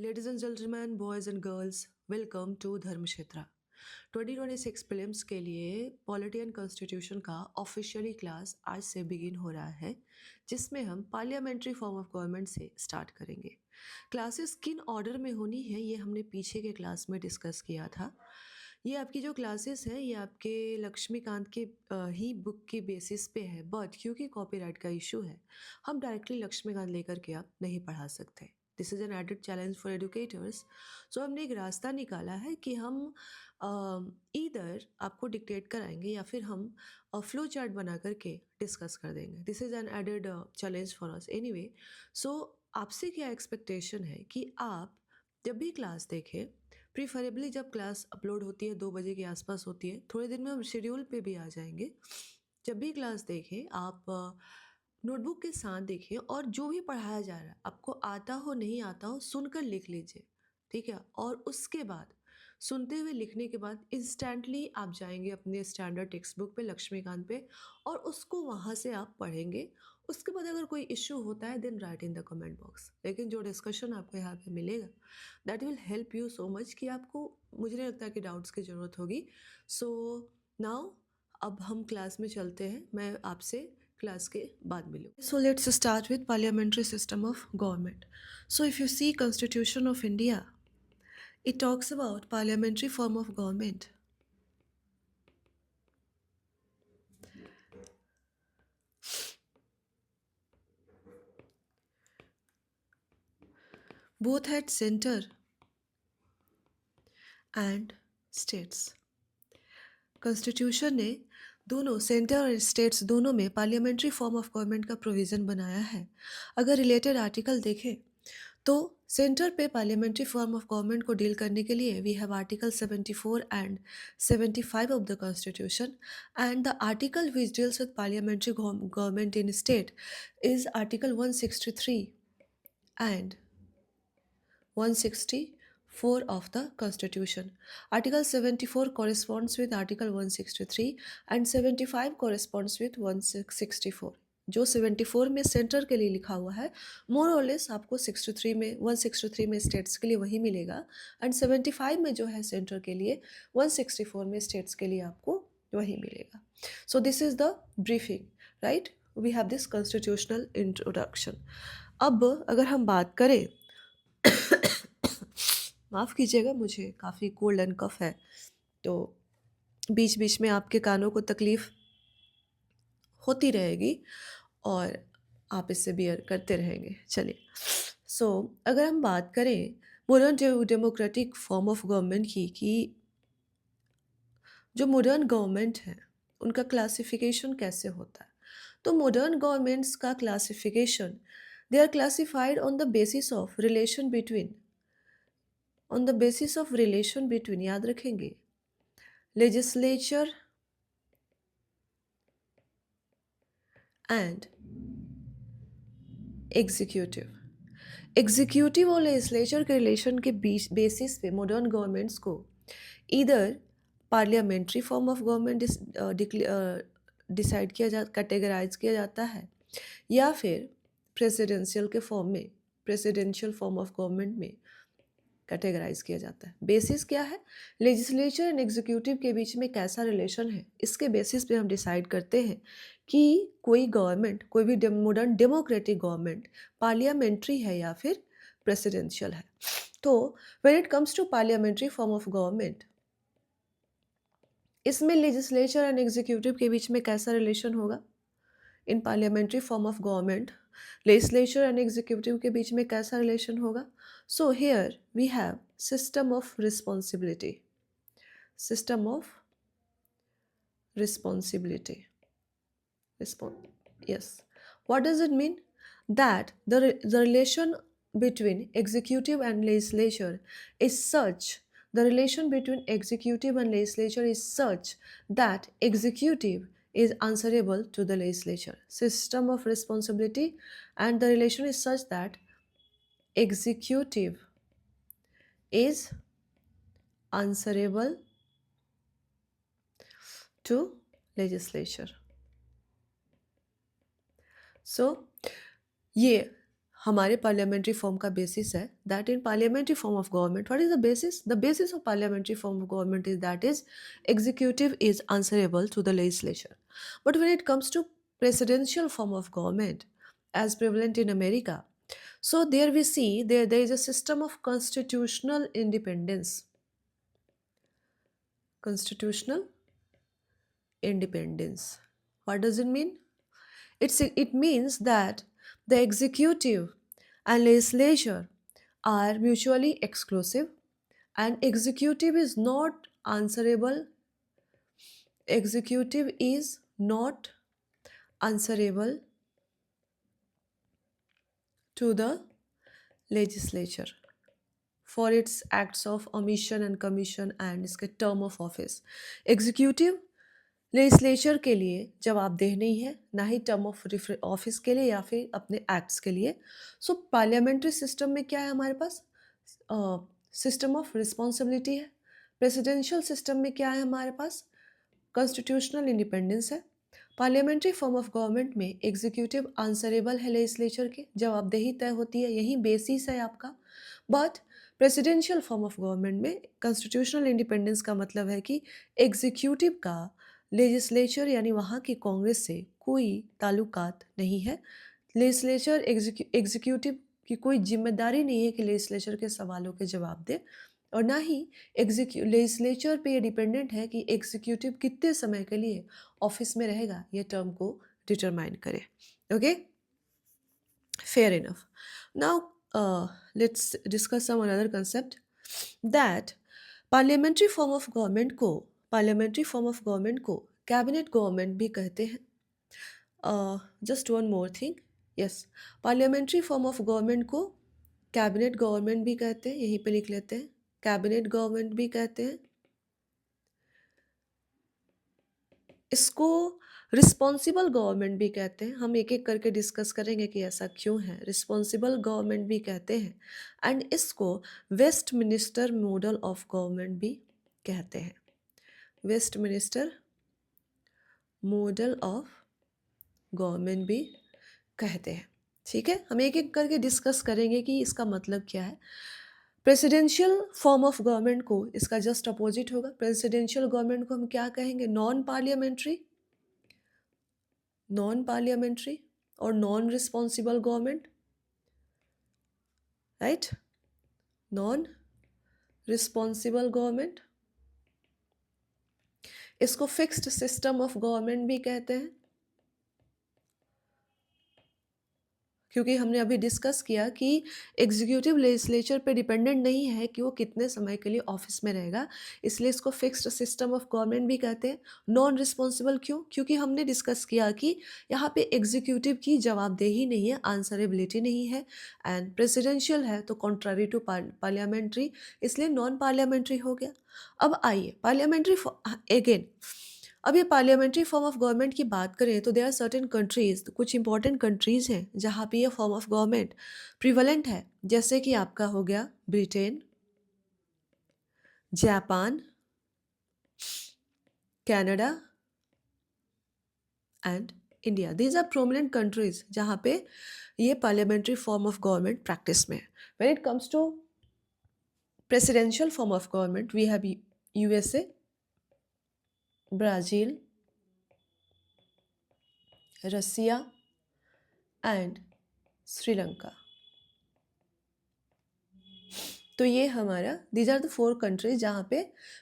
Ladies and gentlemen, boys and girls, welcome to धर्म क्षेत्र 2026 prelims के लिए पॉलिटी एंड कॉन्स्टिट्यूशन का ऑफिशियली क्लास आज से बिगिन हो रहा है, जिसमें हम पार्लियामेंट्री फॉर्म ऑफ गवर्नमेंट से स्टार्ट करेंगे। क्लासेस किन ऑर्डर में होनी है ये हमने पीछे के क्लास में डिस्कस किया था। ये आपकी जो क्लासेस है ये आपके लक्ष्मीकांत के ही बुक की बेसिस पे है, बट क्योंकि कॉपीराइट का इशू है हम डायरेक्टली लक्ष्मीकांत लेकर के आप नहीं पढ़ा सकते। This is an added challenge for educators. So हमने एक रास्ता निकाला है कि हम ईदर आपको डिक्टेट कराएंगे या फिर हम फ्लो चार्ट बना करके डिस्कस कर देंगे। This is an added challenge for us anyway. So आपसे क्या एक्सपेक्टेशन है कि आप जब भी क्लास देखें, प्रीफरेबली जब क्लास अपलोड होती है 2 बजे के आसपास होती है, थोड़े दिन में हम शेड्यूल पे भी आ जाएंगे। जब भी क्लास देखें आप नोटबुक के साथ देखें और जो भी पढ़ाया जा रहा है आपको आता हो नहीं आता हो सुनकर लिख लीजिए, ठीक है। और उसके बाद सुनते हुए लिखने के बाद इंस्टेंटली आप जाएंगे अपने स्टैंडर्ड टेक्स्ट बुक पे लक्ष्मीकांत पे और उसको वहाँ से आप पढ़ेंगे। उसके बाद अगर कोई इश्यू होता है then write in the comment box, लेकिन जो डिस्कशन आपको यहाँ पे मिलेगा that will help you so much कि आपको, मुझे नहीं लगता कि डाउट्स की ज़रूरत होगी। सो नाउ अब हम क्लास में चलते हैं, मैं आपसे क्लास के बाद मिलूँ। So let's start with parliamentary system of government. So if you see constitution of India, it talks about parliamentary form of government. Both at center and states. Constitution ने दोनों सेंटर और स्टेट्स दोनों में parliamentary form of government का provision बनाया है। अगर related article देखें तो सेंटर पे पार्लियामेंट्री फॉर्म ऑफ गवर्नमेंट को डील करने के लिए we have article 74 and 75 of the constitution, and the article which deals with parliamentary government in state is article 163 and 164 of the Constitution. Article 74 corresponds with Article 163 and 75 corresponds with 164. जो 74 में centre के लिए लिखा हुआ है मोर और less आपको 63 में 163 में स्टेट्स के लिए वही मिलेगा, एंड 75 में जो है सेंटर के लिए 164 में स्टेट्स के लिए आपको वही मिलेगा। So this is the briefing, right. We have this constitutional introduction. अब अगर हम बात करें माफ़ कीजिएगा, मुझे काफ़ी कोल्ड एंड कफ है, तो बीच बीच में आपके कानों को तकलीफ़ होती रहेगी और आप इससे बियर करते रहेंगे। चलिए, सो अगर हम बात करें modern democratic form of government की, कि जो मॉडर्न गवर्नमेंट है उनका क्लासिफिकेशन कैसे होता है, तो मॉडर्न गवर्नमेंट्स का classification, they are classified on the basis of relation between, याद रखेंगे, लेजिस्लेचर एंड एग्जीक्यूटिव और लेजिस्लेचर के रिलेशन के बीच बेसिस पे मॉडर्न गवर्नमेंट्स को इधर parliamentary form of government decide किया जा कैटेगराइज किया जाता है, या फिर प्रेसिडेंशियल फॉर्म ऑफ गवर्नमेंट में कैटेगराइज किया जाता है। बेसिस क्या है, लेजिस्लेचर एंड एग्जीक्यूटिव के बीच में कैसा रिलेशन है, इसके बेसिस पे हम डिसाइड करते हैं कि कोई गवर्नमेंट, कोई भी मॉडर्न डेमोक्रेटिक गवर्नमेंट पार्लियामेंट्री है या फिर प्रेसिडेंशियल है। तो when it comes to parliamentary form of government, इसमें लेजिस्लेचर एंड एग्जीक्यूटिव के बीच में कैसा रिलेशन होगा। In parliamentary form of government legislature and executive के बीच में कैसा रिलेशन होगा। So here we have system of responsibility, yes, what does it mean? That the relation between executive and legislature is such, that executive is answerable to the legislature. System of responsibility, and the relation is such that executive is answerable to legislature. So ये हमारे parliamentary form का basis है that in parliamentary form of government what is the basis of parliamentary form of government is that is executive is answerable to the legislature but when it comes to presidential form of government as prevalent in America, so there we see there is a system of constitutional independence. Constitutional independence, what does it mean? It means that the executive and legislature are mutually exclusive and executive is not answerable. Executive is not answerable to the legislature for its acts of omission and commission and इसके term of office. Executive legislature के लिए जवाबदेह नहीं है, ना ही term of office के लिए या फिर अपने एक्ट्स के लिए. सो पार्लियामेंट्री सिस्टम में क्या है हमारे पास? सिस्टम ऑफ रिस्पॉन्सिबिलिटी है. प्रेसिडेंशियल सिस्टम में क्या है हमारे पास? कॉन्स्टिट्यूशनल इंडिपेंडेंस है. पार्लियामेंट्री फॉर्म ऑफ गवर्नमेंट में एग्जीक्यूटिव आंसरेबल है लेजिस्लेचर के, जवाबदेही तय होती है, यही बेसिस है आपका. But presidential form of government में कॉन्स्टिट्यूशनल इंडिपेंडेंस का मतलब है कि एग्जीक्यूटिव का लेजिस्लेचर यानी वहाँ की कांग्रेस से कोई ताल्लुकात नहीं है. लेजिस्लेचर एग्जीक्यूटिव की कोई जिम्मेदारी नहीं है कि लेजिस्लेचर के सवालों के जवाब दे, और ना ही लेजिस्लेचर पे ये डिपेंडेंट है कि एग्जीक्यूटिव कितने समय के लिए ऑफिस में रहेगा, ये टर्म को डिटरमाइन करे. Okay, fair enough. Now let's discuss some another concept that parliamentary form of government को कैबिनेट गवर्नमेंट भी कहते हैं. Just one more thing, yes, parliamentary form of government को कैबिनेट गवर्नमेंट भी कहते हैं. यहीं पे लिख लेते हैं, कैबिनेट गवर्नमेंट भी कहते हैं. इसको रिस्पॉन्सिबल गवर्नमेंट भी कहते हैं. हम एक एक करके डिस्कस करेंगे कि ऐसा क्यों है. रिस्पॉन्सिबल गवर्नमेंट भी कहते हैं एंड इसको Westminster model of government भी कहते हैं. Westminster model of government भी कहते हैं. ठीक है, हम एक एक करके डिस्कस करेंगे कि इसका मतलब क्या है. प्रेसिडेंशियल फॉर्म ऑफ गवर्नमेंट को इसका जस्ट अपोजिट होगा. प्रेसिडेंशियल गवर्नमेंट को हम क्या कहेंगे? नॉन पार्लियामेंट्री और non responsible government, right. Non responsible government, इसको फिक्स्ड सिस्टम ऑफ गवर्नमेंट भी कहते हैं, क्योंकि हमने अभी डिस्कस किया कि एग्जीक्यूटिव लेजिस्लेचर पे डिपेंडेंट नहीं है कि वो कितने समय के लिए ऑफिस में रहेगा, इसलिए इसको फिक्स्ड सिस्टम ऑफ गवर्नमेंट भी कहते हैं. नॉन रिस्पॉन्सिबल क्यों? क्योंकि हमने डिस्कस किया कि यहाँ पे एग्जीक्यूटिव की जवाबदेही नहीं है, आंसरेबिलिटी नहीं है. एंड प्रेसिडेंशियल है तो कॉन्ट्रारी टू पार्लियामेंट्री, इसलिए नॉन पार्लियामेंट्री हो गया. अब आइए पार्लियामेंट्री अगेन, अब ये पार्लियामेंट्री फॉर्म ऑफ गवर्नमेंट की बात करें तो देयर आर सर्टेन कंट्रीज़, कुछ इंपॉर्टेंट कंट्रीज़ हैं जहाँ पे ये फॉर्म ऑफ गवर्नमेंट प्रिवलेंट है. जैसे कि आपका हो गया Britain, Japan, Canada and India. These are prominent countries जहाँ पे ये parliamentary form of government practice में है. When it comes to presidential form of government we have USA, Brazil, Russia and Sri Lanka. तो ये हमारा दीज आर द 4 कंट्रीज जहाँ पे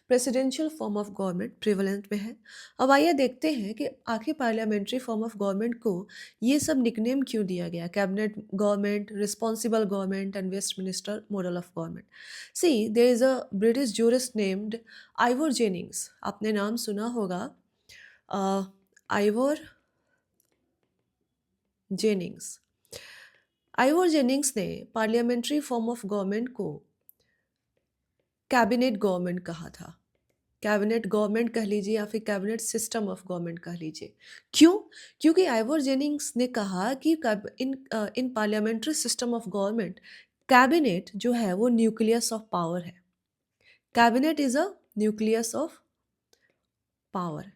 presidential form of government prevalent में है. अब आइए देखते हैं कि आखिर पार्लियामेंट्री फॉर्म ऑफ गवर्नमेंट को ये सब निकनेम क्यों दिया गया, cabinet government, responsible government and Westminster model of government. See there is a British jurist named Ivor Jennings. आपने नाम सुना होगा आइवर जेनिंग्स. आइवर जेनिंग्स ने पार्लियामेंट्री फॉर्म ऑफ गवर्नमेंट को कैबिनेट गवर्नमेंट कहा था. कैबिनेट गवर्नमेंट कह लीजिए या फिर कैबिनेट सिस्टम ऑफ गवर्नमेंट कह लीजिए. क्यों? क्योंकि आइवर जेनिंग्स ने कहा कि in parliamentary system of government cabinet जो है वो न्यूक्लियस ऑफ पावर है. Cabinet is a nucleus of power.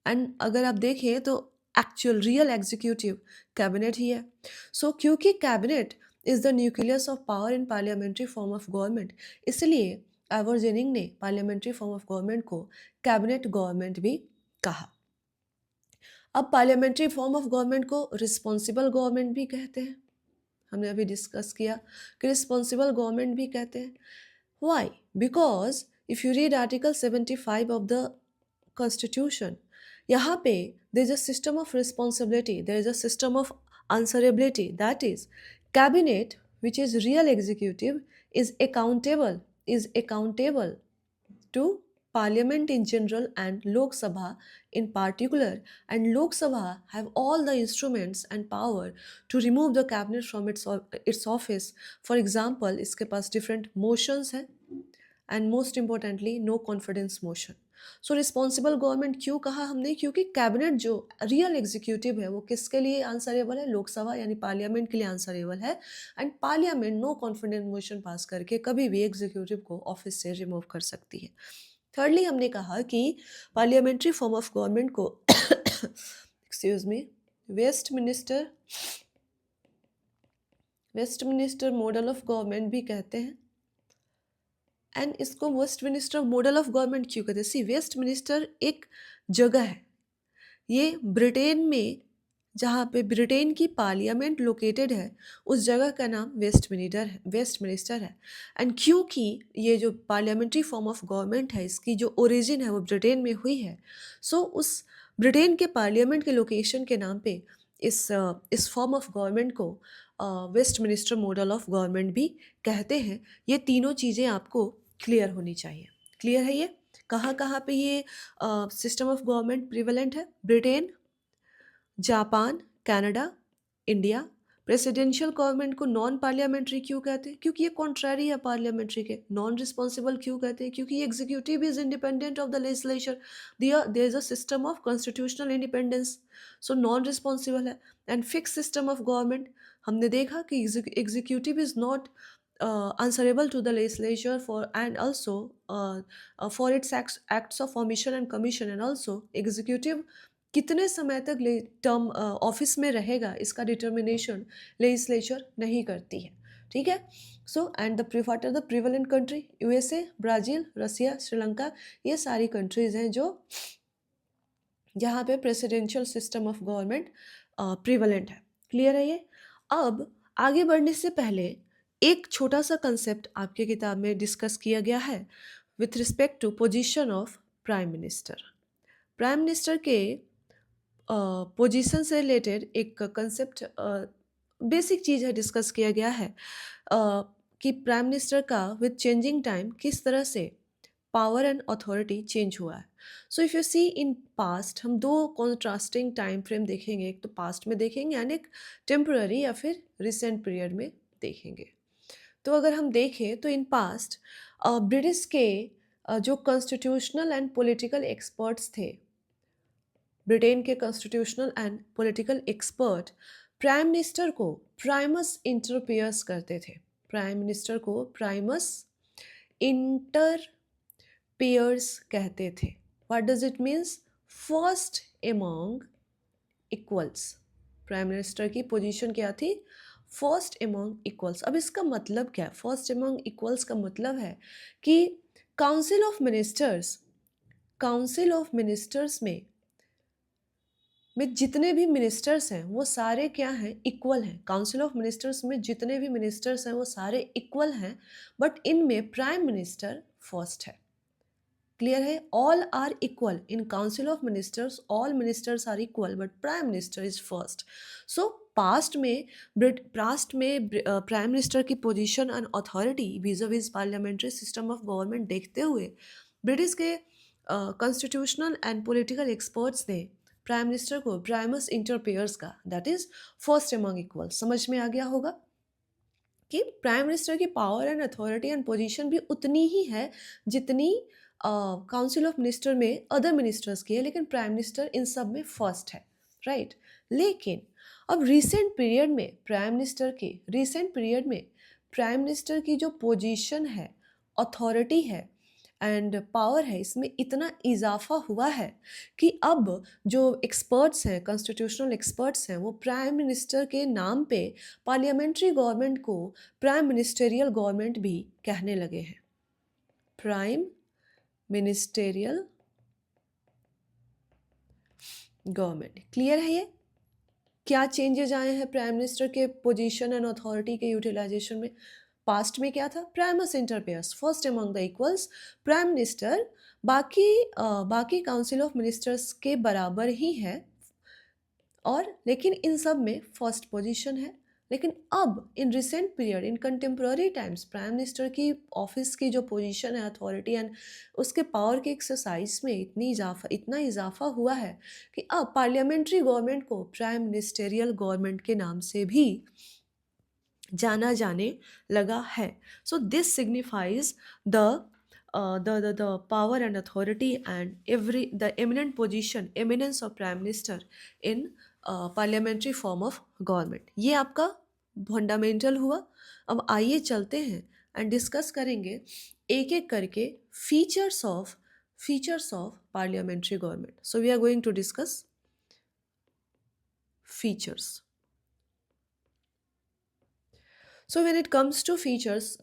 And अगर आप देखें तो एक्चुअल रियल एग्जीक्यूटिव कैबिनेट ही है। सो क्योंकि cabinet is the nucleus of power in parliamentary form of government, इसलिए एवर जेनिंग ने पार्लियामेंट्री फॉर्म ऑफ गवर्नमेंट को कैबिनेट गवर्नमेंट भी कहा। अब पार्लियामेंट्री फॉर्म ऑफ गवर्नमेंट को रिस्पॉन्सिबल गवर्नमेंट भी कहते हैं, हमने अभी डिस्कस किया कि रिस्पॉन्सिबल गवर्नमेंट भी कहते हैं। Why? Because if you read article 75 of the constitution, यहाँ पे there is a system of responsibility, there is a system of answerability, that is cabinet which is real executive is accountable to Parliament in general and Lok Sabha in particular, and Lok Sabha have all the instruments and power to remove the cabinet from its office. For example, इसके पास different motions हैं and most importantly no confidence motion. So responsible government क्यों कहा हमने? क्योंकि cabinet जो real executive है वो किसके लिए आंसरेबल है? लोकसभा यानी पार्लियामेंट के लिए आंसरेबल है, and parliament no confidence motion pass करके कभी भी एग्जीक्यूटिव को ऑफिस से रिमूव कर सकती है। थर्डली हमने कहा कि पार्लियामेंट्री फॉर्म ऑफ गवर्नमेंट को excuse me Westminster model of government भी कहते हैं। एंड इसको वेस्टमिनिस्टर मॉडल ऑफ गवर्नमेंट क्यों कहते हैं? सी, वेस्टमिनिस्टर एक जगह है, ये ब्रिटेन में, जहाँ पे ब्रिटेन की पार्लियामेंट लोकेटेड है, उस जगह का नाम वेस्टमिनिस्टर है। एंड क्योंकि ये जो पार्लियामेंट्री फॉर्म ऑफ गवर्नमेंट है, इसकी जो ओरिजिन है वो ब्रिटेन में हुई है, सो उस ब्रिटेन के पार्लियामेंट के लोकेशन के नाम पे इस फॉर्म ऑफ गवर्नमेंट को वेस्टमिनिस्टर मॉडल ऑफ गवर्नमेंट भी कहते हैं। ये तीनों चीज़ें आपको क्लियर होनी चाहिए। क्लियर है ये? कहाँ कहाँ पे ये सिस्टम ऑफ गवर्नमेंट प्रिवेलेंट है? Britain, Japan, Canada, India. Presidential government को नॉन पार्लियामेंट्री क्यों कहते हैं? क्योंकि ये कॉन्ट्रैरी है पार्लियामेंट्री के। नॉन रिस्पॉन्सिबल क्यों कहते हैं? क्योंकि executive is independent of the legislature, there is a system of constitutional independence, so non responsible है। And fix system of government, हमने देखा कि executive is not answerable to the legislature for and also for its acts of omission and commission, and also executive कितने समय तक term office में रहेगा इसका डिटर्मिनेशन लेजिस्लेचर नहीं करती है। ठीक है? So and what are the prevalent country? USA, Brazil, Russia, Sri Lanka, ये सारी कंट्रीज हैं जो जहाँ पे presidential system of government prevalent है। क्लियर है ये? अब आगे बढ़ने से पहले एक छोटा सा कंसेप्ट आपके किताब में डिस्कस किया गया है with respect to position of prime minister. Prime minister के पोजीशन से रिलेटेड एक कंसेप्ट, बेसिक चीज़ है, डिस्कस किया गया है कि प्राइम मिनिस्टर का विथ चेंजिंग टाइम किस तरह से पावर एंड अथॉरिटी चेंज हुआ है। So if you see in past, हम दो कॉन्ट्रास्टिंग टाइम फ्रेम देखेंगे, एक तो पास्ट में देखेंगे एंड एक टेम्पररी या फिर रिसेंट पीरियड में देखेंगे। तो अगर हम देखें तो इन पास्ट ब्रिटिश के जो कॉन्स्टिट्यूशनल एंड पॉलिटिकल एक्सपर्ट्स थे, ब्रिटेन के constitutional and political expert prime minister को प्राइमस इंटरपियर्स करते थे। प्राइम मिनिस्टर को प्राइमस इंटरपियर्स कहते थे। What does it means? First among equals. Prime minister की पोजीशन क्या थी? First among equals. अब इसका मतलब क्या है? फर्स्ट एमॉन्ग इक्वल्स का मतलब है कि काउंसिल ऑफ मिनिस्टर्स में जितने भी मिनिस्टर्स हैं वो सारे क्या हैं? इक्वल हैं। काउंसिल ऑफ मिनिस्टर्स में जितने भी मिनिस्टर्स हैं वो सारे इक्वल हैं, बट इनमें प्राइम मिनिस्टर फर्स्ट है। क्लियर है? All are equal in council of ministers, all ministers are equal but prime minister is first. So past में प्राइम मिनिस्टर की position and authority vis-a-vis parliamentary system of government देखते हुए British के constitutional and political experts ने prime minister को primus inter pares का, that is first among equal. समझ में आ गया होगा कि प्राइम मिनिस्टर की power and authority and position भी उतनी ही है जितनी काउंसिल ऑफ मिनिस्टर में अदर मिनिस्टर्स की है, लेकिन प्राइम मिनिस्टर इन सब में फर्स्ट है, राइट? लेकिन अब रिसेंट पीरियड में प्राइम मिनिस्टर की जो पोजीशन है, अथॉरिटी है एंड पावर है इसमें इतना इजाफा हुआ है कि अब जो एक्सपर्ट्स हैं, कॉन्स्टिट्यूशनल एक्सपर्ट्स हैं, वो प्राइम मिनिस्टर के नाम पे पार्लियामेंट्री गवर्नमेंट को प्राइम मिनिस्टेरियल गवर्नमेंट भी कहने लगे हैं। प्राइम मिनिस्टेरियल गवर्नमेंट, क्लियर है ये? क्या चेंजेज आए हैं प्राइम मिनिस्टर के पोजीशन एंड अथॉरिटी के यूटिलाइजेशन में? पास्ट में क्या था? Primus inter pairs, first among the equals. Prime minister बाकी काउंसिल ऑफ मिनिस्टर्स के बराबर ही है, और लेकिन इन सब में फर्स्ट पोजीशन है। लेकिन अब in recent period, in contemporary times, prime minister की ऑफिस की जो पोजीशन है, अथॉरिटी एंड उसके पावर के एक्सरसाइज में इतना इजाफा हुआ है कि अब पार्लियामेंट्री गवर्नमेंट को प्राइम मिनिस्टेरियल गवर्नमेंट के नाम से भी जाना जाने लगा है। So this signifies the power and authority and the eminent position, eminence of prime minister in parliamentary form of government। ये आपका फंडामेंटल हुआ। अब आइए चलते हैं एंड डिस्कस करेंगे एक एक करके features of parliamentary government. So we are going to discuss features. So when it comes to features,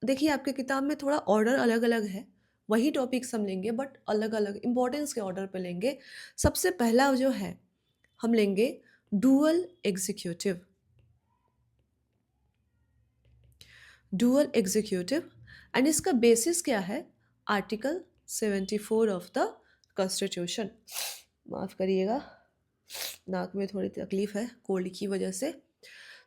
देखिए आपके किताब में थोड़ा ऑर्डर अलग अलग है, वही टॉपिक्स हम लेंगे बट अलग अलग इंपॉर्टेंस के ऑर्डर पे लेंगे। सबसे पहला जो है हम लेंगे डुअल एग्जीक्यूटिव। एंड इसका बेसिस क्या है? Article 74 of the constitution. माफ़ करिएगा, नाक में थोड़ी तकलीफ है कोल्ड की वजह से।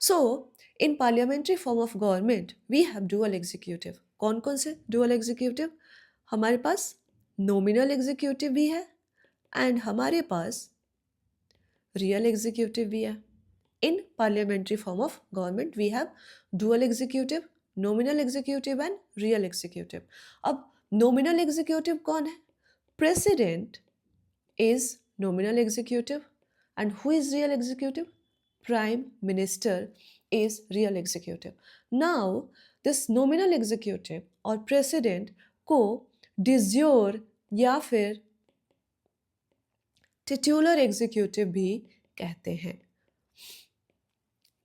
So in parliamentary form of government we have dual executive. कौन कौन से डुअल एग्जीक्यूटिव? हमारे पास नॉमिनल एग्जीक्यूटिव भी है एंड हमारे पास रियल एग्जीक्यूटिव भी है। In parliamentary form of government we have dual executive, nominal executive and real executive. अब नॉमिनल एग्जीक्यूटिव कौन है? President is nominal executive and who is real executive? Prime Minister is real executive. Now, this nominal executive और president को de jure या फिर titular executive भी कहते हैं।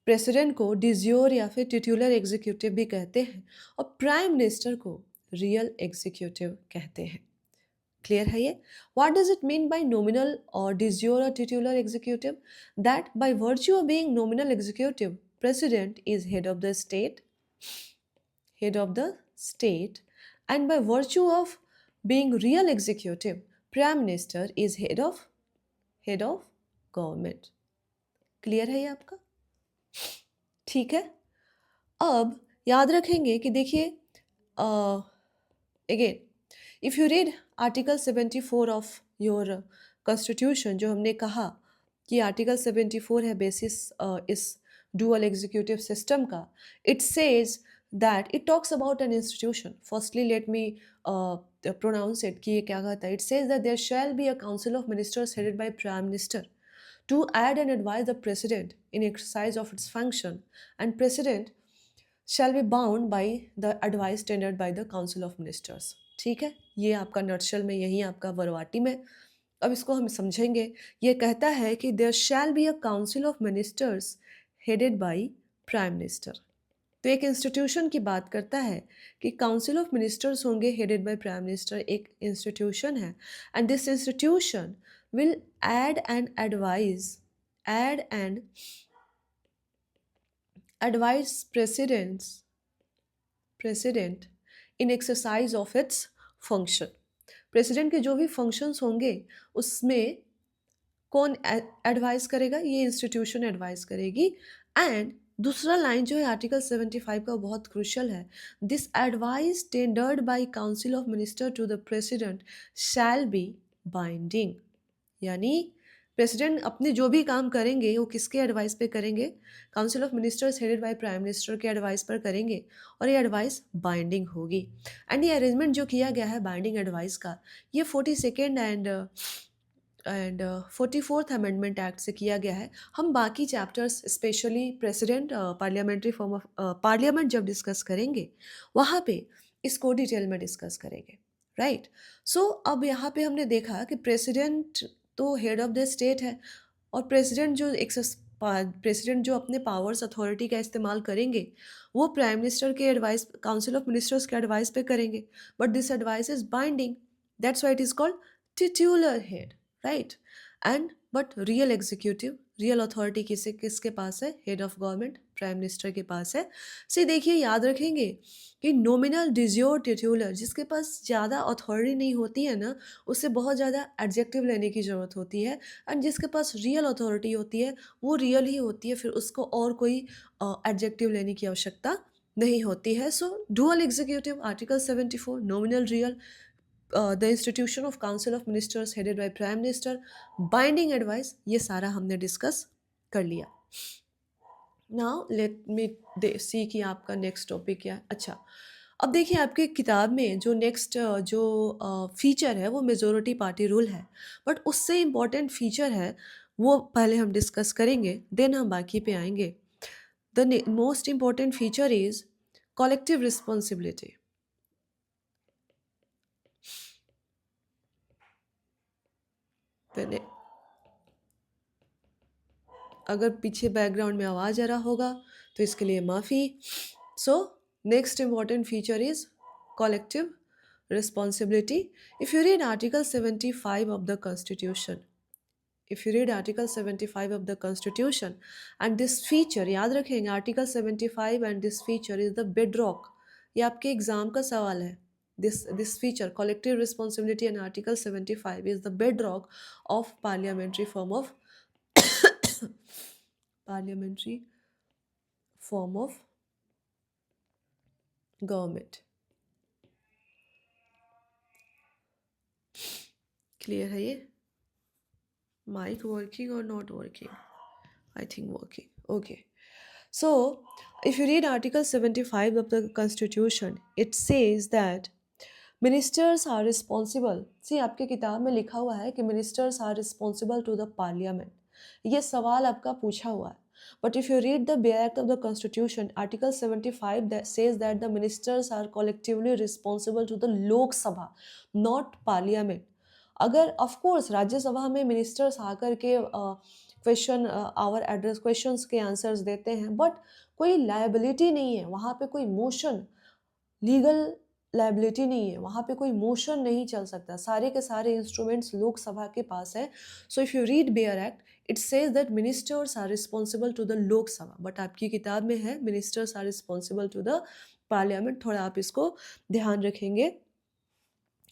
प्रेसिडेंट को de jure या फिर titular executive भी कहते हैं और प्राइम मिनिस्टर को रियल एग्जीक्यूटिव कहते हैं। क्लियर है ये? What does it mean by nominal or de jure or titular executive? That by virtue of being nominal executive, president is head of the state, and by virtue of being real executive, prime minister is head of government। Clear है ये आपका? ठीक है। अब याद रखेंगे कि देखिए again if you read article 74 of your constitution, जो हमने कहा कि आर्टिकल 74 है बेसिस इस डुअल एग्जीक्यूटिव सिस्टम का, it says that it talks about an institution. Firstly let me pronounce it कि ये क्या कहता है। It says that there shall be a council of ministers headed by prime minister to aid and advise the president in exercise of its function, and president shall be bound by the advice tendered by the council of ministers। ठीक है, ये आपका nutshell में, यही आपका वर्वाटी में। अब इसको हम समझेंगे। ये कहता है कि there shall be a council of ministers headed by prime minister। तो एक इंस्टीट्यूशन की बात करता है कि काउंसिल ऑफ मिनिस्टर्स होंगे हेडेड बाय प्राइम मिनिस्टर। एक इंस्टीट्यूशन है and this institution will add and advise president in exercise of its function। President के जो भी फंक्शंस होंगे उसमें कौन एडवाइस करेगा? ये इंस्टीट्यूशन एडवाइस करेगी। एंड दूसरा लाइन जो है आर्टिकल 75 का बहुत क्रूशियल है। This advice tendered by council of minister to the president shall be binding. यानी प्रेसिडेंट अपने जो भी काम करेंगे वो किसके एडवाइस पे करेंगे? Council of ministers headed by prime minister के एडवाइस पर करेंगे और ये एडवाइस बाइंडिंग होगी। एंड ये अरेंजमेंट जो किया गया है बाइंडिंग एडवाइस का, ये 42nd and 44th amendment act से किया गया है। हम बाकी chapters specially president parliamentary form of parliament जब डिस्कस करेंगे वहाँ पे इसको डिटेल में डिस्कस करेंगे, राइट। सो अब यहाँ पे हमने देखा कि प्रेसिडेंट तो हेड ऑफ द स्टेट है, और प्रेसिडेंट जो अपने पावर्स अथॉरिटी का इस्तेमाल करेंगे वो प्राइम मिनिस्टर के एडवाइस, काउंसिल ऑफ मिनिस्टर्स के एडवाइस पे करेंगे, but this advice is binding, that's why it is called titular head, right. And but real executive, real authority किसके पास है? Head of government, prime minister के पास है। से देखिए, याद रखेंगे कि नॉमिनल डिजियोर टिट्यूलर, जिसके पास ज़्यादा अथॉरिटी नहीं होती है ना, उससे बहुत ज़्यादा एडजेक्टिव लेने की ज़रूरत होती है, एंड जिसके पास रियल अथॉरिटी होती है वो रियल ही होती है, फिर उसको और कोई एडजेक्टिव लेने की आवश्यकता नहीं होती है। So dual executive, article 74, nominal real, the institution of council of ministers headed by prime minister, binding advice, ये सारा हमने डिस्कस कर लिया। नाउ लेट मी सी कि आपका नेक्स्ट टॉपिक क्या है। अच्छा, अब देखिए आपके किताब में जो नेक्स्ट जो फीचर है वो मेजोरिटी पार्टी रूल है, बट उससे इम्पॉर्टेंट फीचर है वो पहले हम डिस्कस करेंगे, देन हम बाकी पे आएंगे। The most important feature is collective responsibility. अगर पीछे बैकग्राउंड में आवाज़ आ रहा होगा तो इसके लिए माफ़ी। So next important feature is collective responsibility. If you read Article 75 of the Constitution, if you read Article 75 of the Constitution, and this feature, याद रखेंगे Article 75 and this feature is the bedrock, ये आपके exam का सवाल है। This feature, collective responsibility, and Article 75 is the bedrock of parliamentary form of parliamentary form of government. Clear है ये? Mic working और not working? I think working. Okay. So, if you read Article 75 of the Constitution, it says that ministers are responsible. See, आपके किताब में लिखा हुआ है कि ministers are responsible to the parliament. ये सवाल आपका पूछा हुआ है. But if you read the bare act of the Constitution, Article 75 that says that the ministers are collectively responsible to the Lok Sabha, not parliament. अगर of course Rajya Sabha में ministers आकर के क्वेश्चन आवर एड्रेस क्वेश्चंस के answers देते हैं, but कोई liability नहीं है वहाँ पे, कोई मोशन, लीगल लायबिलिटी नहीं है वहाँ पे, कोई मोशन नहीं चल सकता, सारे के सारे इंस्ट्रूमेंट्स लोकसभा के पास है। So if you read bare act, it says that ministers are responsible to the Lok Sabha, but आपकी किताब में है ministers are responsible to the parliament. थोड़ा आप इसको ध्यान रखेंगे।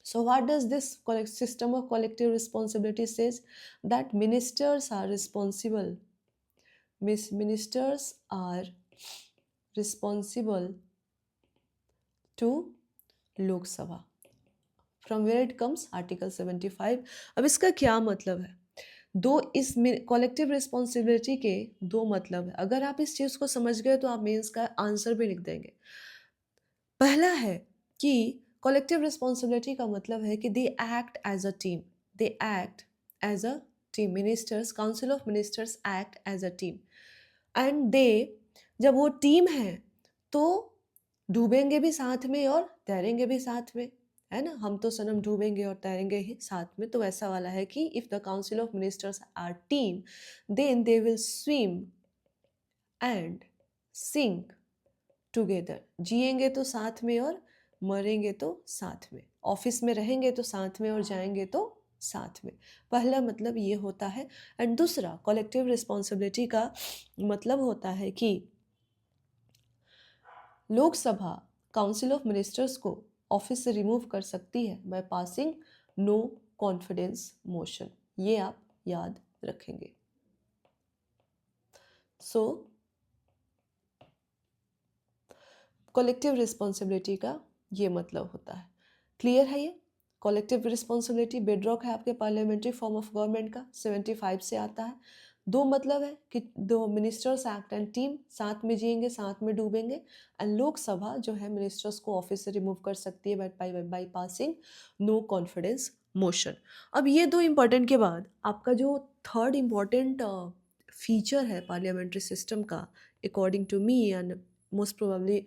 So what does this system of collective responsibility says? That ministers are responsible. Ministers are responsible to Lok Sabha. From where it comes? Article 75. अब इसका क्या मतलब है? दो इस कॉलेक्टिव रिस्पॉन्सिबिलिटी के दो मतलब है। अगर आप इस चीज़ को समझ गए तो आप मेंस का आंसर भी लिख देंगे। पहला है कि कलेक्टिव रिस्पॉन्सिबिलिटी का मतलब है कि they act as a team, they act as a team, ministers, council of ministers act as a team, and they, जब वो टीम है तो डूबेंगे भी साथ में और तैरेंगे भी साथ में, है ना। हम तो सनम डूबेंगे और तैरेंगे ही साथ में, तो ऐसा वाला है कि if the council of ministers are team, then they will swim and sink together. जिएंगे तो साथ में और मरेंगे तो साथ में, ऑफिस में रहेंगे तो साथ में और जाएंगे तो साथ में। पहला मतलब ये होता है। एंड दूसरा कलेक्टिव रिस्पॉन्सिबिलिटी का मतलब होता है कि लोकसभा काउंसिल ऑफ मिनिस्टर्स को ऑफिस से रिमूव कर सकती है by passing no confidence motion. ये आप याद रखेंगे। सो कलेक्टिव रिस्पॉन्सिबिलिटी का ये मतलब होता है। क्लियर है ये? कलेक्टिव रिस्पॉन्सिबिलिटी बेडरॉक है आपके पार्लियामेंट्री फॉर्म ऑफ गवर्नमेंट का, 75 से आता है। दो मतलब है कि दो मिनिस्टर्स एक्ट एंड टीम, साथ में जिएंगे साथ में डूबेंगे, एंड लोकसभा जो है मिनिस्टर्स को ऑफिस से रिमूव कर सकती है by passing no confidence motion. अब ये दो इम्पॉर्टेंट के बाद आपका जो थर्ड इम्पॉर्टेंट फीचर है पार्लियामेंट्री सिस्टम का, according to me and most probably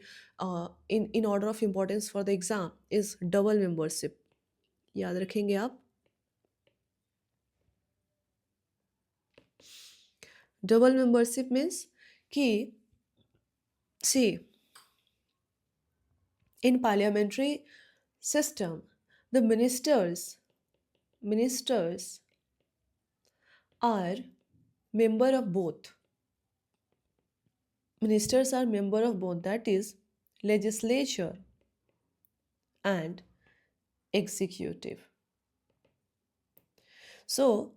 in order of importance for the exam is double membership. याद रखेंगे आप. Double membership means कि see, in parliamentary system the ministers are member of both. Ministers are member of both, that is legislature and executive. So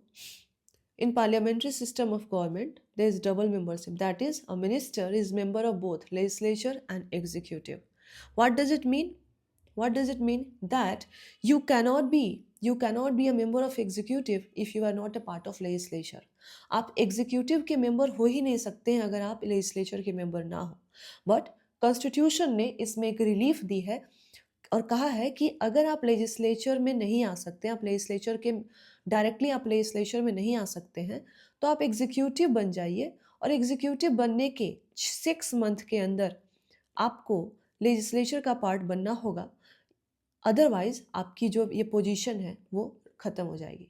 in parliamentary system of government there is double membership, that is a minister is member of both legislature and executive. What does it mean? What does it mean? That you cannot be a member of executive if you are not a part of legislature. आप executive के member हो ही नहीं सकते हैं अगर आप legislature के member ना हो. But constitution ने इसमें एक relief दी है और कहा है कि अगर आप legislature में नहीं आ सकते, आप legislature के डायरेक्टली आप legislature में नहीं आ सकते हैं, तो आप executive बन जाइए और executive बनने के 6 month के अंदर आपको legislature का पार्ट बनना होगा. अदरवाइज आपकी जो ये पोजीशन है वो ख़त्म हो जाएगी.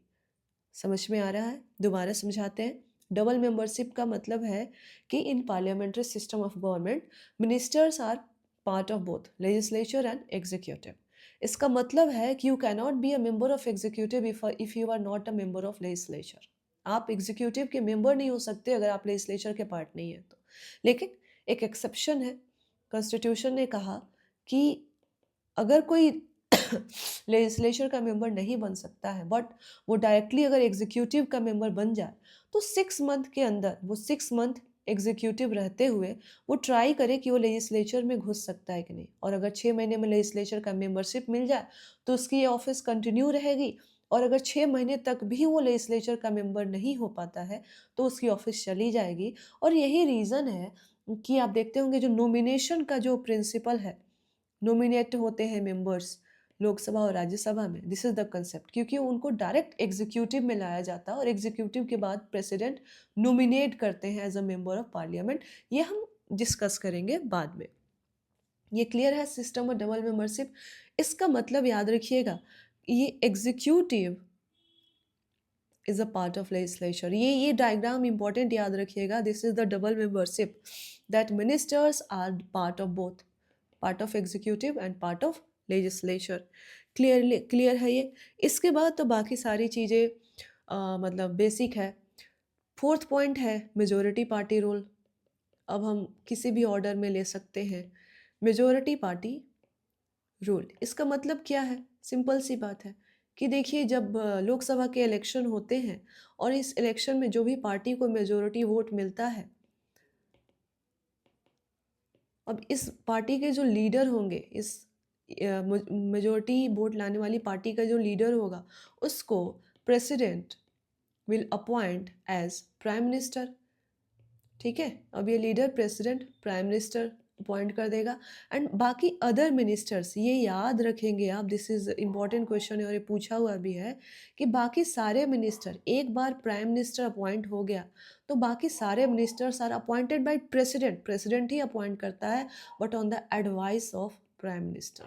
समझ में आ रहा है? दोबारा समझाते हैं. डबल मेंबरशिप का मतलब है कि in parliamentary system of government ministers are part of both legislature and executive. इसका मतलब है कि you can not be a member of executive if you are not a member of legislature. आप executive के मेंबर नहीं हो सकते अगर आप लेजिस्लेचर के पार्ट नहीं है तो. लेकिन एक एक्सेप्शन है. कॉन्स्टिट्यूशन ने कहा कि अगर कोई लेजिस्लेचर का मेंबर नहीं बन सकता है बट वो डायरेक्टली अगर एग्जीक्यूटिव का मेंबर बन जाए तो 6 मंथ के अंदर वो 6 मंथ एग्जीक्यूटिव रहते हुए वो ट्राई करे कि वो लेजिस्लेचर में घुस सकता है कि नहीं. और अगर 6 महीने में लेजिस्लेचर का मेंबरशिप मिल जाए तो उसकी ये ऑफिस कंटिन्यू रहेगी. और अगर 6 महीने तक भी वो लेजिस्लेचर का मेंबर नहीं हो पाता है तो उसकी ऑफिस चली जाएगी. और यही रीज़न है कि आप देखते होंगे जो नॉमिनेशन का जो प्रिंसिपल है, नॉमिनेट होते हैं मेंबर्स लोकसभा और राज्यसभा में. दिस इज द कंसेप्ट क्योंकि उनको डायरेक्ट एग्जीक्यूटिव में लाया जाता है और एग्जीक्यूटिव के बाद प्रेसिडेंट नॉमिनेट करते हैं as a member of parliament. ये हम डिस्कस करेंगे बाद में. ये क्लियर है सिस्टम ऑफ डबल मेंबरशिप. इसका मतलब याद रखिएगा ये executive is a part of legislature. ये डायग्राम इंपॉर्टेंट याद रखिएगा. This is the double membership that ministers are part of both, part of executive and part of legislature. Clear है ये. इसके बाद तो बाकी सारी चीज़ें मतलब बेसिक है. 4th पॉइंट है मेजोरिटी पार्टी रूल. अब हम किसी भी ऑर्डर में ले सकते हैं. मेजोरिटी पार्टी रूल इसका मतलब क्या है? सिंपल सी बात है कि देखिए जब लोकसभा के इलेक्शन होते हैं और इस इलेक्शन में जो भी पार्टी को मेजोरिटी वोट मिलता है, अब इस पार्टी के जो लीडर होंगे, इस मेजोरिटी वोट लाने वाली पार्टी का जो लीडर होगा उसको president will appoint as prime minister. ठीक है. अब ये leader president prime minister appoint कर देगा एंड बाकी अदर मिनिस्टर्स, ये याद रखेंगे आप, दिस इज इम्पॉर्टेंट क्वेश्चन है और ये पूछा हुआ भी है कि बाकी सारे मिनिस्टर, एक बार प्राइम मिनिस्टर अपॉइंट हो गया तो बाकी सारे ministers are appointed by president. President ही अपॉइंट करता है but on the advice of prime minister.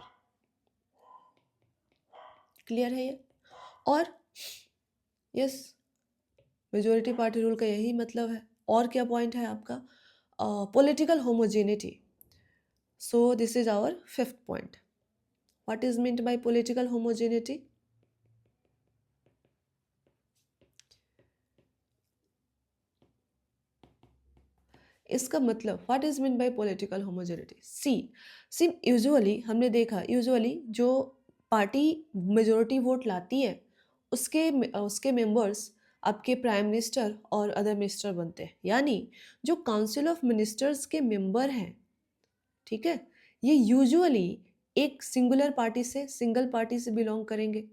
Clear है ये? और यस, मेजोरिटी पार्टी रूल का यही मतलब है. और क्या पॉइंट है आपका? Political homogeneity. So this is our 5th point. What is meant by political homogeneity? इसका मतलब what is mean by political homogeneity? See usually हमने देखा, यूजुअली जो पार्टी मेजोरिटी वोट लाती है उसके मेंबर्स आपके प्राइम मिनिस्टर और अदर मिनिस्टर बनते हैं. यानी जो काउंसिल ऑफ मिनिस्टर्स के मेंबर हैं, ठीक है, ये यूजुअली एक सिंगुलर पार्टी से, सिंगल पार्टी से बिलोंग करेंगे.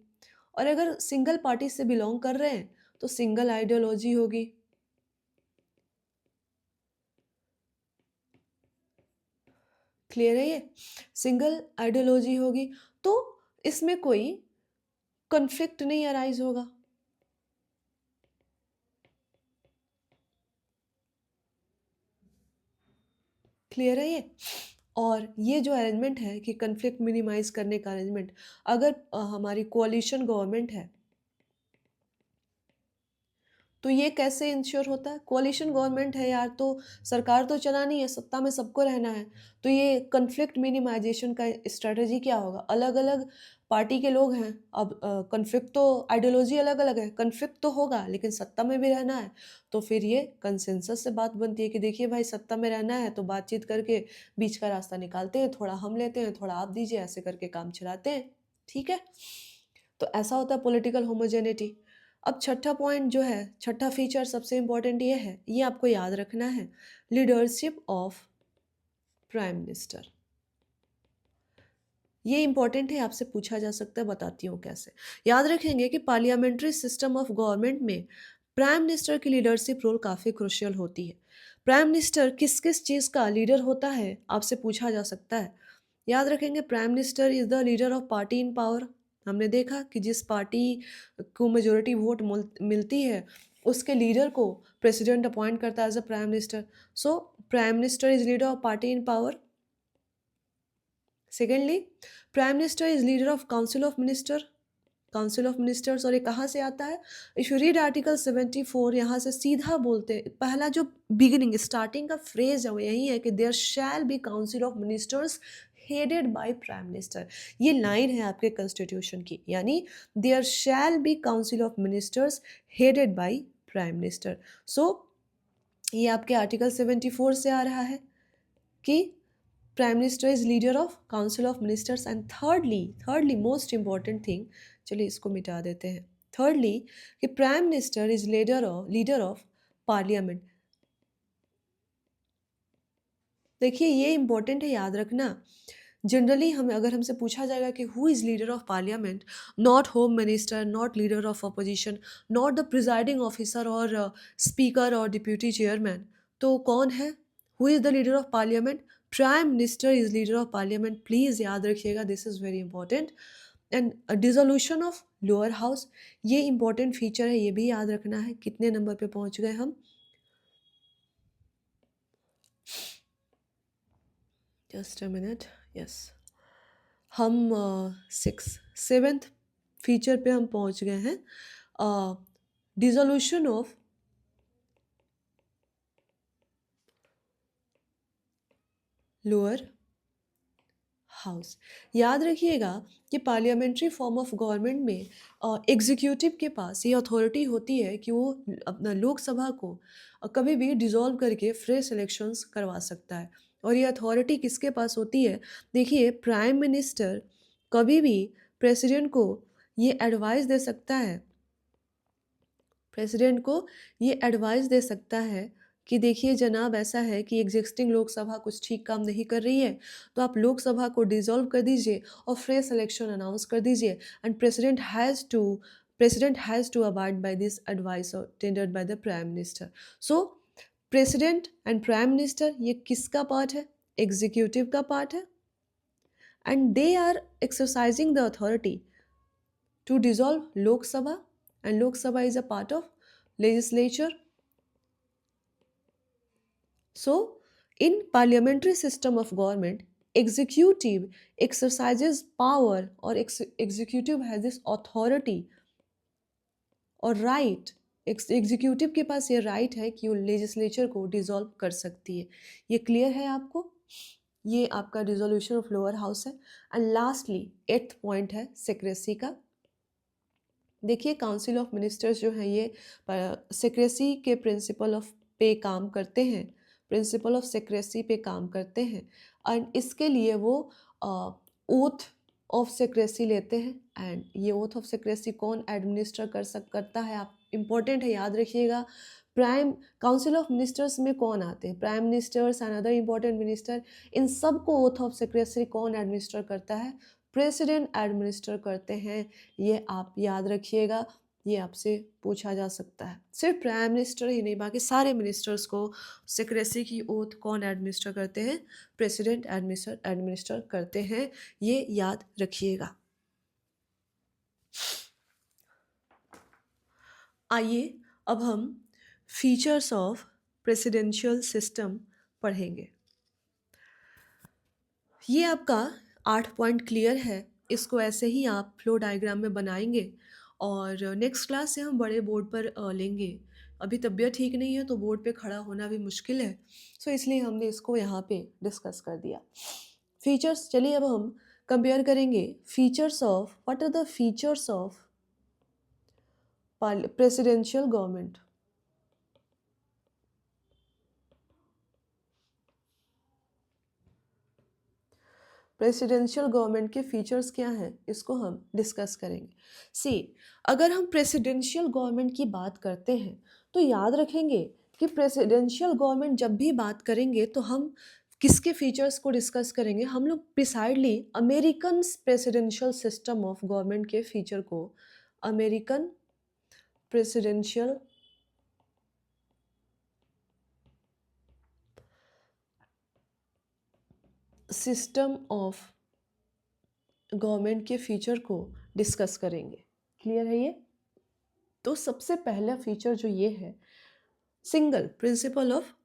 और अगर सिंगल पार्टी से बिलोंग कर रहे हैं तो सिंगल आइडियोलॉजी होगी. क्लियर है ये? सिंगल आइडियोलॉजी होगी तो इसमें कोई कॉन्फ्लिक्ट नहीं अराइज होगा. क्लियर है ये? और ये जो अरेंजमेंट है कि कन्फ्लिक्ट मिनिमाइज करने का अरेंजमेंट, अगर हमारी कोalition गवर्नमेंट है तो ये कैसे इंश्योर होता है? कोalition गवर्नमेंट है यार, तो सरकार तो चलानी है, सत्ता में सबको रहना है। तो ये कन्फ्लिक्ट मिनिमाइजेशन का स्ट्रेटजी क्या होगा? अलग-अलग पार्टी के लोग हैं, अब कन्फ्लिक्ट तो आइडियोलॉजी अलग-अलग है, कन्फ्लिक्ट तो होगा लेकिन सत्ता में भी रहना है। तो फिर ये कंसेंसस से बात बनती है कि देखिए भाई सत्ता में रहना है तो बातचीत करके बीच का रास्ता निकालते हैं, थोड़ा हम लेते हैं, थोड़ा आप दीजिए, ऐसे करके काम चलाते हैं। ठीक है? तो ऐसा होता है पॉलिटिकल होमोजेनिटी। अब छठा पॉइंट जो है, छठा फीचर सबसे इम्पोर्टेंट ये है, ये आपको याद रखना है, लीडरशिप ऑफ प्राइम मिनिस्टर। ये इंपॉर्टेंट है, आपसे पूछा जा सकता है, बताती हूँ कैसे। याद रखेंगे कि पार्लियामेंट्री सिस्टम ऑफ गवर्नमेंट में प्राइम मिनिस्टर की लीडरशिप रोल काफ़ी क्रुशियल होती है। प्राइम मिनिस्टर किस किस चीज़ का लीडर होता है, आपसे पूछा जा सकता है। याद रखेंगे prime minister is the leader of party in power. हमने देखा कि जिस पार्टी को मेजोरिटी वोट मिलती है उसके लीडर को प्रेसिडेंट अपॉइंट करता है as a prime minister. So prime minister is leader of party in power. Secondly, prime minister is leader of council of minister. Council of ministers, और ये कहाँ से आता है? इफ यू रीड आर्टिकल 74, यहाँ से सीधा बोलते हैं, पहला जो बिगिनिंग स्टार्टिंग का फ्रेज है वो यही है कि there shall be council of ministers headed by prime minister. ये लाइन है आपके कॉन्स्टिट्यूशन की, यानी there shall be council of ministers headed by prime minister. So ये आपके आर्टिकल 74 से आ रहा है कि prime minister is leader of council of ministers. And thirdly most important thing, चलिए इसको मिटा देते हैं। थर्डली कि prime minister is leader of parliament. देखिए ये इंपॉर्टेंट है, याद रखना। जनरली हम अगर हमसे पूछा जाएगा कि who is leader of parliament, not home minister, not leader of opposition, not the presiding officer और स्पीकर और डिप्यूटी चेयरमैन, तो कौन है? Who is the leader of parliament? Prime minister is leader of parliament. Please याद रखिएगा, this is very important. And dissolution of lower house, ये important feature है, ये भी याद रखना है। कितने नंबर पे पहुंच गए हम? Just a minute. यस, हम सेवेंथ फीचर पे हम पहुंच गए हैं। Dissolution of lower house. याद रखिएगा कि पार्लियामेंट्री फॉर्म ऑफ गवर्नमेंट में एग्जीक्यूटिव के पास ये अथॉरिटी होती है कि वो अपना लोकसभा को कभी भी डिसॉल्व करके फ्रेश इलेक्शंस करवा सकता है। और ये अथॉरिटी किसके पास होती है? देखिए प्राइम मिनिस्टर कभी भी प्रेसिडेंट को ये एडवाइस दे सकता है, प्रेसिडेंट को ये एडवाइस दे सकता है कि देखिए जनाब, ऐसा है कि एग्जिस्टिंग लोकसभा कुछ ठीक काम नहीं कर रही है, तो आप लोकसभा को डिसॉल्व कर दीजिए और फ्रेश इलेक्शन अनाउंस कर दीजिए। And president has to abide by this advice tendered by the prime minister. So president and prime minister ये किसका पार्ट है? एग्जीक्यूटिव का पार्ट है। And they are exercising the authority to dissolve Lok Sabha, and Lok Sabha is a part of legislature. So, in parliamentary system of government, executive exercises power, or executive has this authority और right, executive के पास ये right है कि वो legislature को dissolve कर सकती है। ये क्लियर है आपको? ये आपका डिसोल्यूशन ऑफ लोअर हाउस है। एंड लास्टली एट्थ पॉइंट है सेक्रेसी का। देखिए काउंसिल ऑफ मिनिस्टर्स जो हैं ये सेक्रेसी के प्रिंसिपल ऑफ पे काम करते हैं, प्रिंसिपल ऑफ सेक्रेसी पे काम करते हैं। एंड इसके लिए वो ओथ ऑफ सेक्रेसी लेते हैं। एंड ये ओथ ऑफ सेक्रेसी कौन एडमिनिस्टर करता है? आप इम्पोर्टेंट है, याद रखिएगा। प्राइम काउंसिल ऑफ मिनिस्टर्स में कौन आते हैं? Prime ministers and other important minister, इन सब को ओथ ऑफ सेक्रेसी कौन एडमिनिस्टर करता है? प्रेसिडेंट एडमिनिस्टर करते हैं। ये आप याद रखिएगा, ये आपसे पूछा जा सकता है। सिर्फ प्राइम मिनिस्टर ही नहीं, बाकी सारे मिनिस्टर्स को सेक्रेसी की ओथ कौन एडमिनिस्टर करते हैं? प्रेसिडेंट एडमिनिस्टर करते हैं। ये याद रखिएगा। आइए अब हम फीचर्स ऑफ प्रेसिडेंशियल सिस्टम पढ़ेंगे। ये आपका 8 पॉइंट क्लियर है। इसको ऐसे ही आप फ्लो डायग्राम में बनाएँगे और नेक्स्ट क्लास से हम बड़े बोर्ड पर लेंगे। अभी तबीयत ठीक नहीं है तो बोर्ड पे खड़ा होना भी मुश्किल है। सो इसलिए हमने इसको यहाँ पे डिस्कस कर दिया। फीचर्स, चलिए अब हम कंपेयर करेंगे features of, what are the features of presidential government. Presidential government के फीचर्स क्या हैं, इसको हम डिस्कस करेंगे। सी, अगर हम प्रेसिडेंशियल गवर्नमेंट की बात करते हैं तो याद रखेंगे कि प्रेसिडेंशियल गवर्नमेंट जब भी बात करेंगे तो हम किसके फीचर्स को डिस्कस करेंगे, हम लोग precisely American presidential system of government के फीचर को, American presidential system of government के फीचर को डिस्कस करेंगे। क्लियर है ये? तो सबसे पहला फीचर जो ये है, single principle of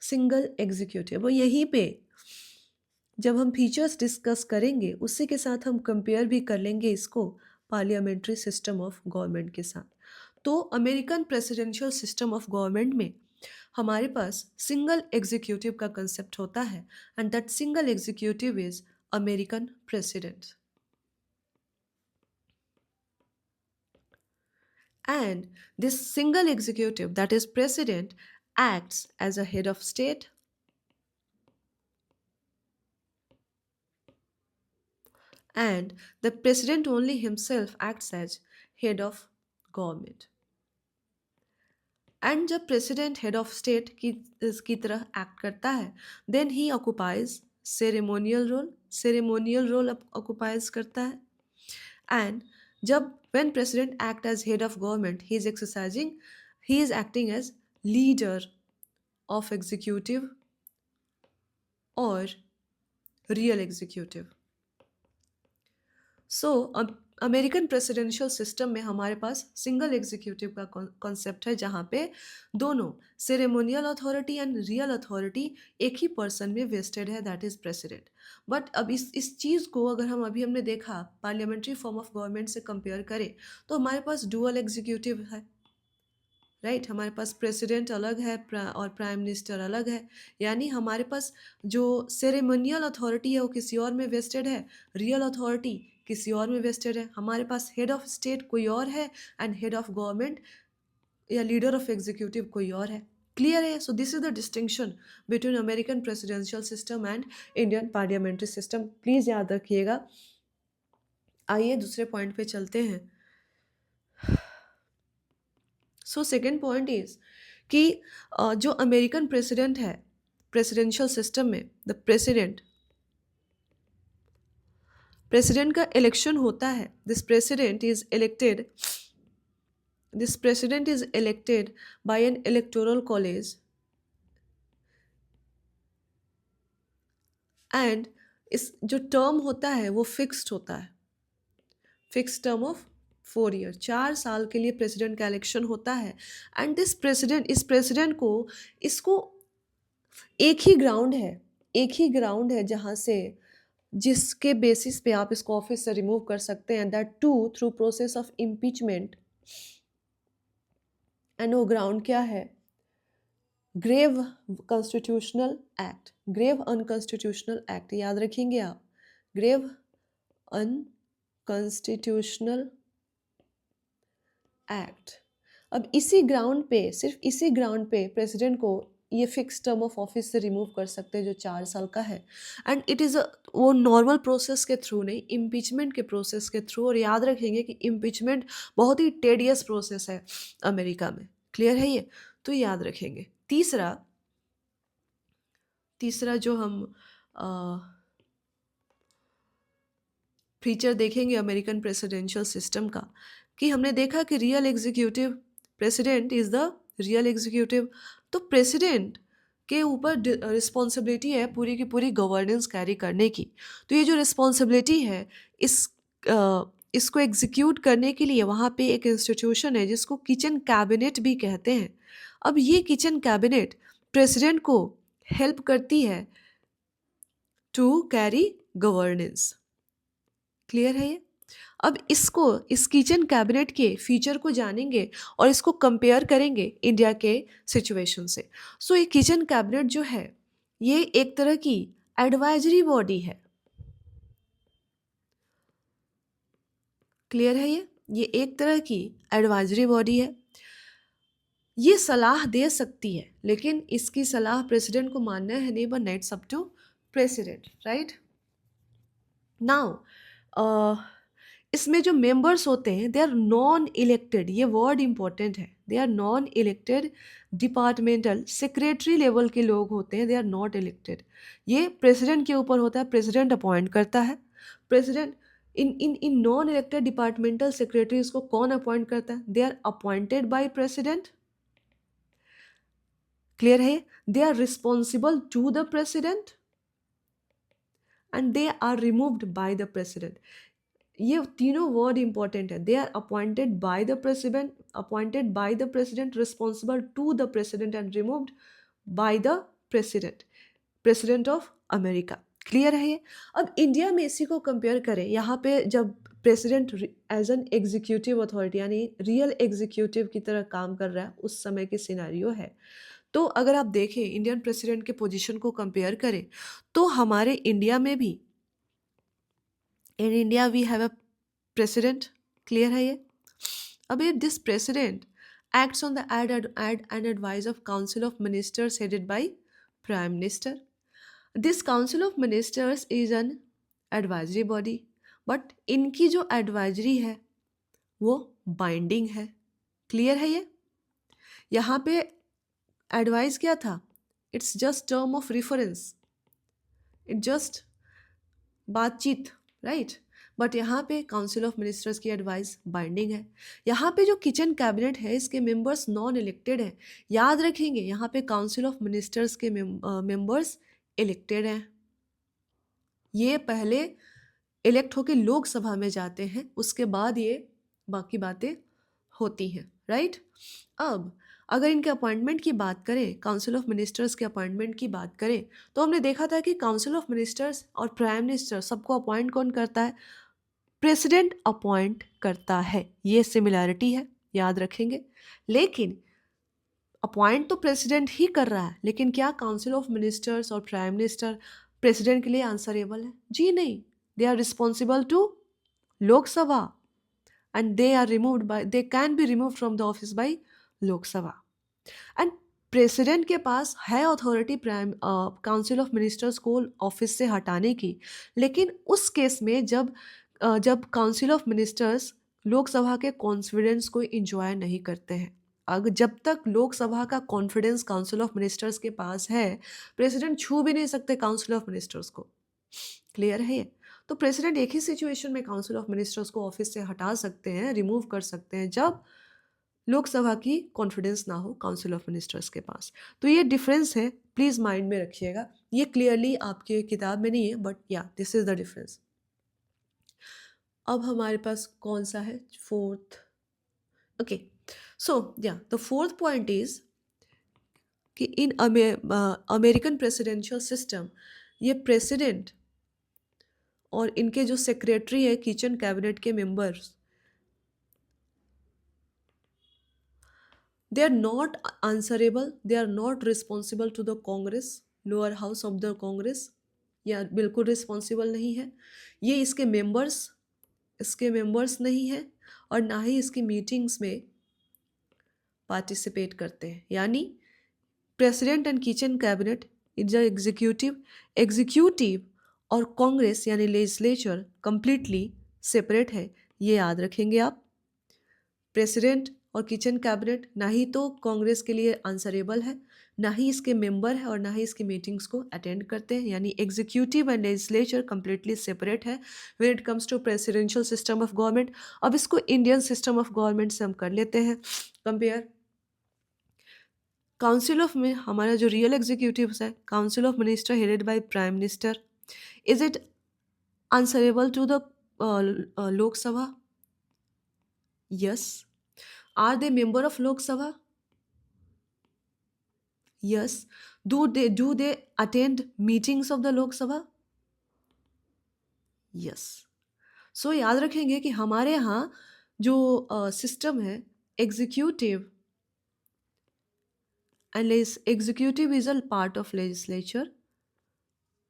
single executive, वो यहीं पे जब हम फीचर्स डिस्कस करेंगे उसी के साथ हम कंपेयर भी कर लेंगे इसको पार्लियामेंट्री सिस्टम ऑफ गवर्नमेंट के साथ। तो American presidential system of government में हमारे पास सिंगल एग्जीक्यूटिव का कंसेप्ट होता है and that single executive is American president. And this single executive, that is president, acts as a head of state and the president only himself acts as head of government. And जब president head of state की तरह act करता है, then he occupies ceremonial role occupies करता है। And जब when president act as head of government, he is acting as leader of executive or real executive. So American presidential system में हमारे पास single executive का concept है जहाँ पे दोनों ceremonial authority and real authority एक ही पर्सन में वेस्टेड है, दैट इज़ प्रेसिडेंट। बट अब इस चीज़ को अगर हमने देखा पार्लियामेंट्री फॉर्म ऑफ गवर्नमेंट से कंपेयर करें तो हमारे पास डुअल एग्जीक्यूटिव है, राइट। हमारे पास प्रेसिडेंट अलग है और प्राइम मिनिस्टर अलग है, यानी हमारे पास जो सेरेमोनियल अथॉरिटी है वो किसी और में वेस्टेड है, रियल अथॉरिटी किसी और में वेस्टेड है। हमारे पास हेड ऑफ स्टेट कोई और है एंड हेड ऑफ गवर्नमेंट या लीडर ऑफ एग्जीक्यूटिव कोई और है। क्लियर है? सो this is the distinction between American presidential system and Indian parliamentary system, please याद रखिएगा। आइए दूसरे पॉइंट पे चलते हैं। सो सेकेंड पॉइंट इज कि जो अमेरिकन प्रेसिडेंट है प्रेसिडेंशियल सिस्टम में, द प्रेसिडेंट का इलेक्शन होता है। This president is elected by N electoral college and इस जो टर्म होता है वो फिक्स्ड होता है, फिक्स टर्म ऑफ 4 ईयर, 4 साल के लिए प्रेसिडेंट का इलेक्शन होता है। एंड इस प्रेसिडेंट को इसको एक ही ग्राउंड है जहाँ से जिसके बेसिस पे आप इसको ऑफिस से रिमूव कर सकते हैं, that too through process of impeachment. And वो ग्राउंड क्या है? Grave constitutional act, grave unconstitutional act, याद रखेंगे आप, ग्रेव अनकॉन्स्टिट्यूशनल एक्ट। अब इसी ग्राउंड पे, सिर्फ इसी ग्राउंड पे प्रेसिडेंट को ये फिक्स टर्म ऑफ ऑफिस से रिमूव कर सकते हैं जो 4 साल का है। एंड इट इज़ वो नॉर्मल प्रोसेस के थ्रू नहीं, इम्पीचमेंट के प्रोसेस के थ्रू। और याद रखेंगे कि इम्पीचमेंट बहुत ही टेडियस प्रोसेस है अमेरिका में। क्लियर है ये? तो याद रखेंगे। तीसरा जो हम फीचर देखेंगे अमेरिकन प्रेसिडेंशियल सिस्टम का, कि हमने देखा कि real executive, president is the real executive. तो प्रेसिडेंट के ऊपर रिस्पॉन्सिबिलिटी है पूरी की पूरी गवर्नेंस कैरी करने की। तो ये जो रिस्पॉन्सिबिलिटी है इसको एग्जीक्यूट करने के लिए वहाँ पे एक इंस्टीट्यूशन है जिसको किचन कैबिनेट भी कहते हैं। अब ये किचन कैबिनेट प्रेसिडेंट को हेल्प करती है टू कैरी गवर्नेंस। क्लियर है ये? अब इसको, इस किचन कैबिनेट के फीचर को जानेंगे और इसको कंपेयर करेंगे इंडिया के सिचुएशन से। सो ये किचन कैबिनेट जो है, ये एक तरह की एडवाइजरी बॉडी है। क्लियर है ये एक तरह की एडवाइजरी बॉडी है। ये सलाह दे सकती है, लेकिन इसकी सलाह प्रेसिडेंट को मानना है नहीं, बनना, it's up to president, right? Now इसमें जो मेंबर्स होते हैं दे आर नॉन इलेक्टेड, ये वर्ड इंपॉर्टेंट है। They are non elected departmental secretary level के लोग होते हैं, दे आर नॉट इलेक्टेड। ये प्रेसिडेंट के ऊपर होता है, प्रेसिडेंट अपॉइंट करता है। प्रेसिडेंट इन इन इन नॉन इलेक्टेड डिपार्टमेंटल सेक्रेटरीज को कौन अपॉइंट करता है? They are appointed by president. Clear है? They are responsible to the president and they are removed by the president. ये तीनों वर्ड इंपॉर्टेंट है। They are appointed by the president, responsible to the president and removed by the president of America. Clear है ये? अब India में इसी को compare करें, यहाँ पे जब president as an executive authority यानी रियल एग्जीक्यूटिव की तरह काम कर रहा है, उस समय की सिनेरियो है। तो अगर आप देखें इंडियन प्रेसिडेंट के पोजीशन को कंपेयर करें, तो हमारे इंडिया में भी, in India we have a president. Clear है ये? अब this president acts on the ad and advice of council of ministers headed by prime minister. This council of ministers is an advisory body, but इनकी जो advisory है वो binding है। Clear है ये? यहाँ पे एडवाइस क्या था? It's just term of reference, it just बातचीत, राइट? बट यहाँ पे काउंसिल ऑफ मिनिस्टर्स की एडवाइस बाइंडिंग है। यहाँ पे जो किचन कैबिनेट है इसके मेंबर्स नॉन इलेक्टेड हैं। याद रखेंगे यहाँ पे काउंसिल ऑफ मिनिस्टर्स के मेंबर्स इलेक्टेड हैं। ये पहले इलेक्ट होके लोकसभा में जाते हैं, उसके बाद ये बाकी बातें होती हैं, राइट? अब अगर इनके अपॉइंटमेंट की बात करें, काउंसिल ऑफ मिनिस्टर्स के अपॉइंटमेंट की बात करें, तो हमने देखा था कि काउंसिल ऑफ मिनिस्टर्स और प्राइम मिनिस्टर सबको अपॉइंट कौन करता है? प्रेसिडेंट अपॉइंट करता है। ये सिमिलैरिटी है, याद रखेंगे। लेकिन अपॉइंट तो प्रेसिडेंट ही कर रहा है, लेकिन क्या काउंसिल ऑफ मिनिस्टर्स और प्राइम मिनिस्टर प्रेसिडेंट के लिए आंसरेबल है? जी नहीं। They are responsible to Lok Sabha and they can be removed from the office by Lok Sabha. And president के पास है अथॉरिटी काउंसिल ऑफ मिनिस्टर्स को ऑफिस से हटाने की, लेकिन उस केस में जब काउंसिल ऑफ मिनिस्टर्स लोकसभा के कॉन्फिडेंस को इंजॉय नहीं करते हैं। अगर जब तक लोकसभा का कॉन्फिडेंस काउंसिल ऑफ मिनिस्टर्स के पास है, प्रेसिडेंट छू भी नहीं सकते काउंसिल ऑफ मिनिस्टर्स को। क्लियर है ये? तो प्रेसिडेंट एक ही सिचुएशन में काउंसिल ऑफ मिनिस्टर्स को ऑफिस से हटा सकते हैं, रिमूव कर सकते हैं, जब लोकसभा की कॉन्फिडेंस ना हो काउंसिल ऑफ मिनिस्टर्स के पास। तो ये डिफरेंस है, प्लीज़ माइंड में रखिएगा। ये क्लियरली आपके किताब में नहीं है, बट या दिस इज द डिफरेंस। अब हमारे पास कौन सा है? फोर्थ। ओके, सो या द फोर्थ पॉइंट इज कि इन अमेरिकन प्रेसिडेंशियल सिस्टम, ये प्रेसिडेंट और इनके जो सेक्रेटरी है किचन कैबिनेट के members, they are not answerable, they are not responsible to the Congress, lower house of the Congress, या बिल्कुल रिस्पॉन्सिबल नहीं है। ये इसके मेंबर्स नहीं है और ना ही इसकी मीटिंग्स में पार्टिसिपेट करते हैं। यानी president and kitchen cabinet is executive और कांग्रेस यानी लेजिस्लेचर कंप्लीटली सेपरेट है। ये याद रखेंगे आप। प्रेसिडेंट और किचन कैबिनेट ना ही तो कांग्रेस के लिए आंसरेबल है, ना ही इसके मेंबर है और ना ही इसकी मीटिंग्स को अटेंड करते हैं। यानी executive and legislature completely separate है when it comes to presidential system of government. अब इसको इंडियन सिस्टम ऑफ गवर्नमेंट से हम कर लेते हैं कंपेयर। काउंसिल ऑफ में हमारा जो रियल एग्जीक्यूटिव है, council of minister headed by prime minister, is it answerable to the Lok Sabha? Yes. Are they member of Lok Sabha? Yes. Do they attend meetings of the Lok Sabha? Yes. So याद रखेंगे कि हमारे यहाँ जो system है, executive and executive is a part of legislature,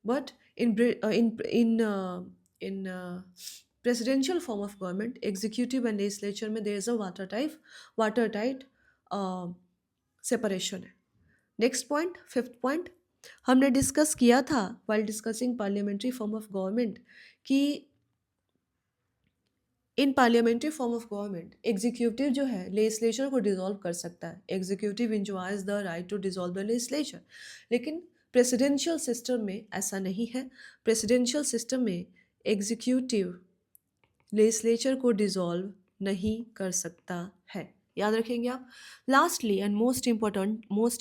but in presidential form of government, executive and legislature में there is a watertight uh, separation है. Next point, fifth point, हमने डिस्कस किया था while discussing parliamentary form of government कि in parliamentary form of government executive जो है legislature को dissolve कर सकता है, executive enjoys the right to dissolve the legislature. लेकिन प्रेसिडेंशियल सिस्टम में ऐसा नहीं है। प्रेसिडेंशियल सिस्टम में एग्जीक्यूटिव लेजिस्लेचर को डिसॉल्व नहीं कर सकता है, याद रखेंगे आप। लास्टली एंड मोस्ट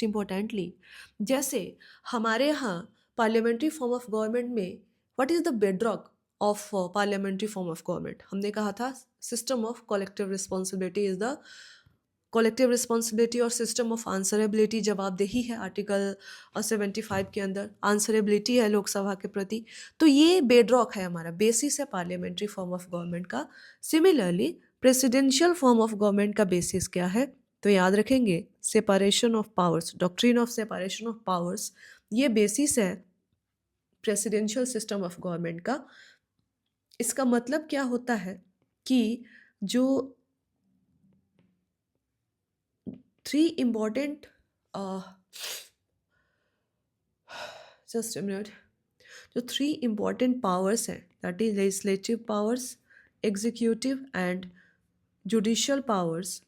इम्पोर्टेंटली, जैसे हमारे यहाँ पार्लियामेंट्री फॉर्म ऑफ गवर्नमेंट में what is the bedrock of parliamentary form of government, हमने कहा था system of collective responsibility is the collective responsibility और सिस्टम ऑफ आंसरेबिलिटी, जवाबदेही है आर्टिकल 75 के अंदर, आंसरेबिलिटी है लोकसभा के प्रति। तो ये बेडरॉक है, हमारा बेसिस है पार्लियामेंट्री फॉर्म ऑफ गवर्नमेंट का। Similarly presidential form of government का बेसिस क्या है, तो याद रखेंगे separation of powers, doctrine of separation of powers, ये बेसिस है प्रेसिडेंशियल सिस्टम ऑफ गवर्नमेंट का। इसका मतलब क्या होता है कि जो three important just a minute, जो थ्री इम्पॉर्टेंट पावर्स हैं, that is legislative powers, executive and judicial powers,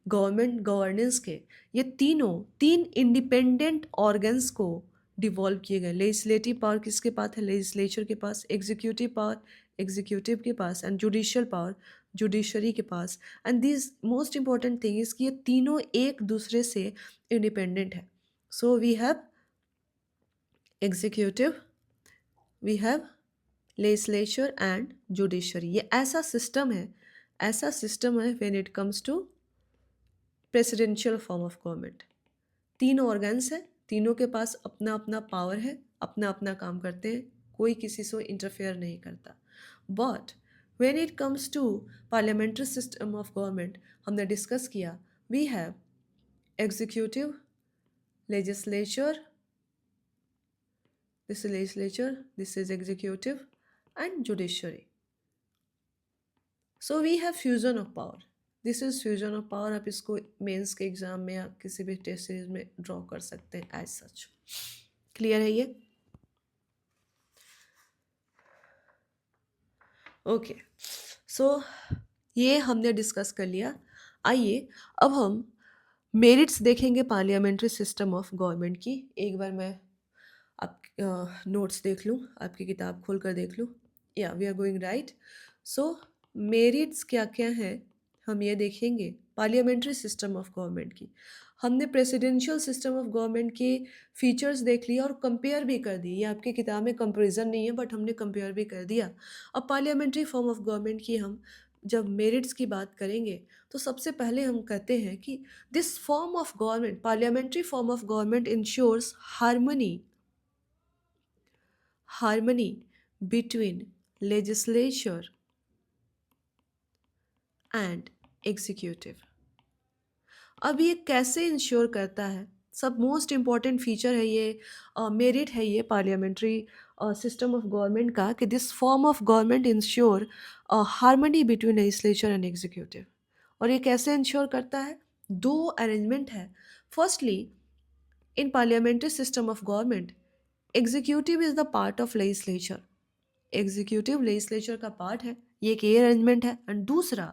government governance के, ये तीन इंडिपेंडेंट ऑर्गन्स को डिवॉल्व किए गए। लेजिस्लेटिव पावर किसके पास है, लेजिस्लेचर के पास, एग्जीक्यूटिव पावर एग्जीक्यूटिव के पास, एंड जुडिशियल पावर जुडिशरी के पास। And this most important thing is कि ये तीनों एक दूसरे से इंडिपेंडेंट है। So we have executive, we have legislature and judiciary. ये ऐसा सिस्टम है when it comes to presidential form of government. तीन ऑर्गन्स हैं, तीनों के पास अपना अपना पावर है, अपना अपना काम करते हैं, कोई किसी से इंटरफेयर नहीं करता। But when it comes to parliamentary system of government, हमने डिस्कस किया, we have executive, legislature, this is legislature, this is executive and judiciary. So we have fusion of power, this is fusion of power. आप इसको mains के exam में या किसी भी test series में ड्रॉ कर सकते हैं एज सच। क्लियर है ये? ओके, सो ये हमने डिस्कस कर लिया। आइए अब हम मेरिट्स देखेंगे पार्लियामेंट्री सिस्टम ऑफ गवर्नमेंट की। एक बार मैं आप नोट्स देख लूँ, आपकी किताब खोल कर देख लूँ। या we are going right. So merits क्या क्या हैं हम ये देखेंगे पार्लियामेंट्री सिस्टम ऑफ गवर्नमेंट की। हमने प्रेसिडेंशियल सिस्टम ऑफ गवर्नमेंट के फीचर्स देख लिया और कंपेयर भी कर दिए। ये आपकी किताब में कंपैरिजन नहीं है, बट हमने कंपेयर भी कर दिया। अब पार्लियामेंट्री फॉर्म ऑफ गवर्नमेंट की हम जब मेरिट्स की बात करेंगे तो सबसे पहले हम कहते हैं कि this form of government, parliamentary form of government ensures harmony between legislature and executive। अब ये कैसे इंश्योर करता है, सब मोस्ट इम्पॉर्टेंट फीचर है ये, मेरिट है ये पार्लियामेंट्री सिस्टम ऑफ गवर्नमेंट का, कि this form of government ensure harmony between legislature and executive. और ये कैसे इंश्योर करता है, दो अरेंजमेंट है। Firstly, in parliamentary system of government executive is the part of legislature, executive legislature का पार्ट है, ये एक अरेंजमेंट है। एंड दूसरा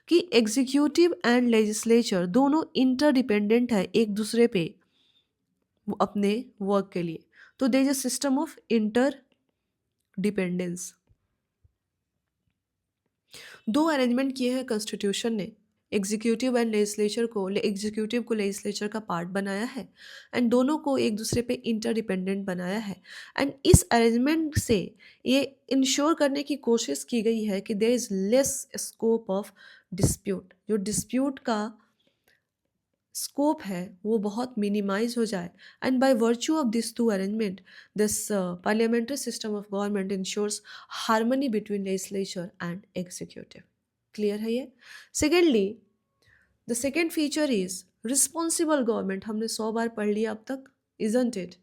कि एग्जीक्यूटिव एंड लेजिस्लेचर दोनों इंटरडिपेंडेंट है एक दूसरे पे अपने वर्क के लिए। तो there is a system of interdependence. दो अरेंजमेंट किए हैं कॉन्स्टिट्यूशन ने, एग्जीक्यूटिव एंड लेजिस्लेचर को, एग्जीक्यूटिव को लेजिस्लेचर का पार्ट बनाया है एंड दोनों को एक दूसरे पे इंटरडिपेंडेंट बनाया है। एंड इस अरेंजमेंट से ये इंश्योर करने की कोशिश की गई है कि there is less scope of dispute, जो डिस्प्यूट का स्कोप है वो बहुत मिनिमाइज हो जाए। And by virtue of this two arrangement, this parliamentary system of government ensures harmony between legislature and executive. Clear है ये? Secondly, the second feature is responsible government. हमने 100 बार पढ़ लिया अब तक, इजंट इट?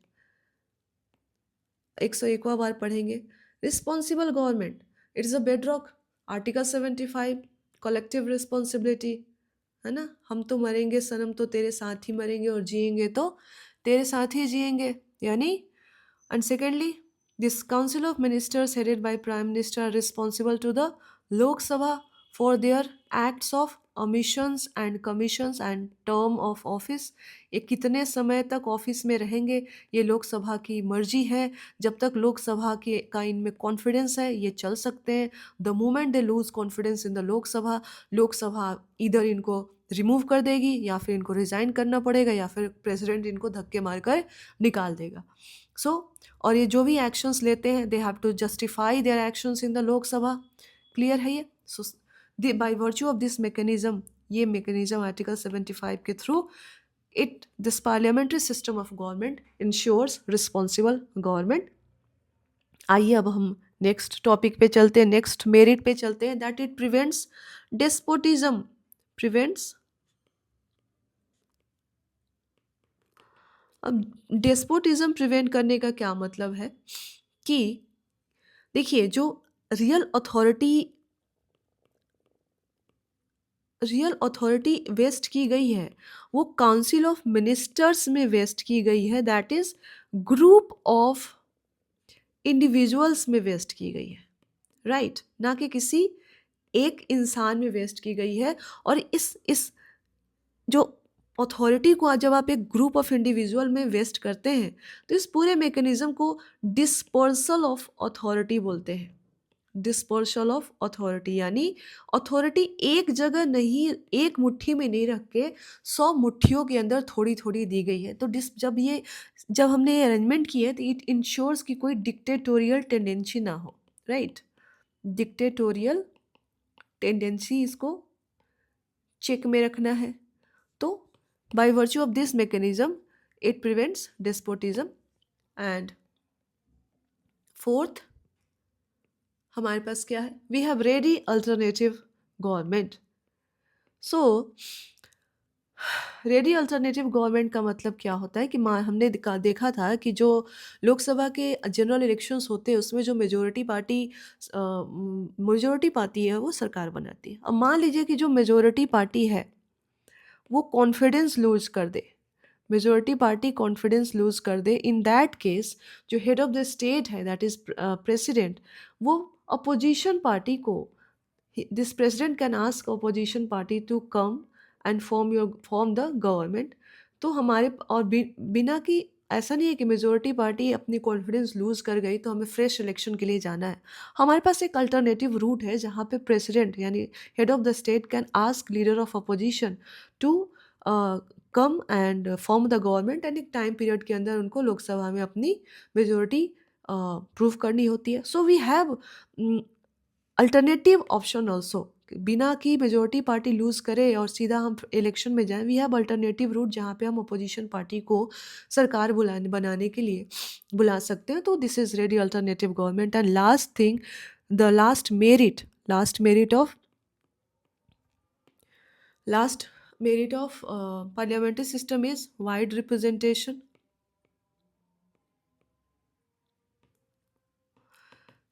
101वां बार पढ़ेंगे। Responsible government, it is a bedrock. Article 75, collective responsibility, है ना? हम तो मरेंगे सनम तो तेरे साथ ही मरेंगे, और जिएंगे तो तेरे साथ ही जिएंगे, यानी। And secondly, this council of ministers headed by prime minister are responsible to the Lok Sabha for their acts of omissions and commissions and term of office. ये कितने समय तक ऑफिस में रहेंगे ये लोकसभा की मर्जी है। जब तक लोकसभा के का इनमें कॉन्फिडेंस है ये चल सकते हैं। The moment they lose confidence in the Lok Sabha, Lok Sabha इधर इनको रिमूव कर देगी, या फिर इनको रिज़ाइन करना पड़ेगा, या फिर प्रेसिडेंट इनको धक्के मारकर निकाल देगा। सो और ये जो भी एक्शंस लेते हैं, they have to justify their actions in the Lok Sabha. Clear है ये? So by virtue of this mechanism, ये मैकेनिज्म आर्टिकल 75 के थ्रू, it this parliamentary system of government ensures responsible government. आइए अब हम नेक्स्ट टॉपिक पे चलते हैं, नेक्स्ट मेरिट पे चलते हैं, that it prevents despotism. Prevents, अब डेस्पोटिज्म प्रिवेंट करने का क्या मतलब है कि देखिए, जो real authority real authority vest की गई है वो काउंसिल ऑफ मिनिस्टर्स में वेस्ट की गई है, that is group of individuals में वेस्ट की गई है, राइट ना कि किसी एक इंसान में वेस्ट की गई है। और इस जो अथॉरिटी को जब आप एक ग्रुप ऑफ इंडिविजुअल में वेस्ट करते हैं तो इस पूरे मैकेनिज्म को डिस्पर्सल ऑफ अथॉरिटी बोलते हैं। डिस्पर्सल ऑफ अथॉरिटी यानी अथॉरिटी एक जगह नहीं, एक मुट्ठी में नहीं रख के 100 मुट्ठियों के अंदर थोड़ी थोड़ी दी गई है। तो जब हमने ये अरेंजमेंट की है तो इट इंश्योर्स कि कोई डिक्टेटोरियल टेंडेंसी ना हो, राइट? डिक्टेटोरियल टेंडेंसी इसको चेक में रखना है। तो by virtue of this mechanism it prevents despotism. And fourth, हमारे पास क्या है? We have ready alternative government. So ready alternative government का मतलब क्या होता है कि हमने देखा था कि जो लोकसभा के जनरल इलेक्शंस होते हैं उसमें जो मेजोरिटी पार्टी है वो सरकार बनाती है। अब मान लीजिए कि जो मेजोरिटी पार्टी है वो कॉन्फिडेंस लूज कर दे, मेजोरिटी पार्टी कॉन्फिडेंस लूज कर दे, इन दैट केस जो हेड ऑफ द स्टेट है दैट इज प्रेसिडेंट, वो अपोजिशन पार्टी को, this president can ask opposition party to come and form the government। तो हमारे और बिना कि ऐसा नहीं है कि मेजोरिटी पार्टी अपनी कॉन्फिडेंस लूज कर गई तो हमें फ्रेश इलेक्शन के लिए जाना है। हमारे पास एक अल्टरनेटिव रूट है जहाँ पे प्रेसिडेंट यानी head of the state can ask leader of opposition to come and form the government, and एक टाइम पीरियड के अंदर उनको लोकसभा में अपनी मेजोरिटी प्रूव करनी होती है। So we have alternative option also, बिना कि मेजोरिटी पार्टी लूज करे और सीधा हम इलेक्शन में जाएं, वी हैव अल्टरनेटिव रूट जहाँ पे हम अपोजिशन पार्टी को सरकार बनाने के लिए बुला सकते हैं। तो this is ready alternative government. And last thing, the last merit of parliamentary system is wide representation.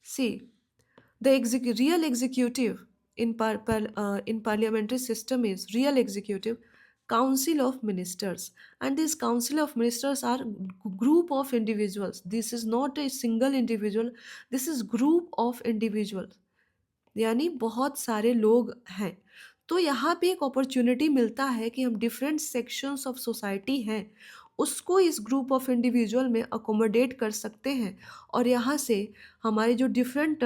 See, the real executive in parliamentary system is real executive council of ministers, and this council of ministers are group of individuals. This is not a single individual, this is group of individuals, यानी बहुत सारे लोग हैं। तो यहाँ पे एक opportunity मिलता है कि हम डिफरेंट सेक्शंस ऑफ सोसाइटी हैं उसको इस ग्रुप ऑफ इंडिविजुअल में अकोमोडेट कर सकते हैं, और यहाँ से हमारे जो डिफरेंट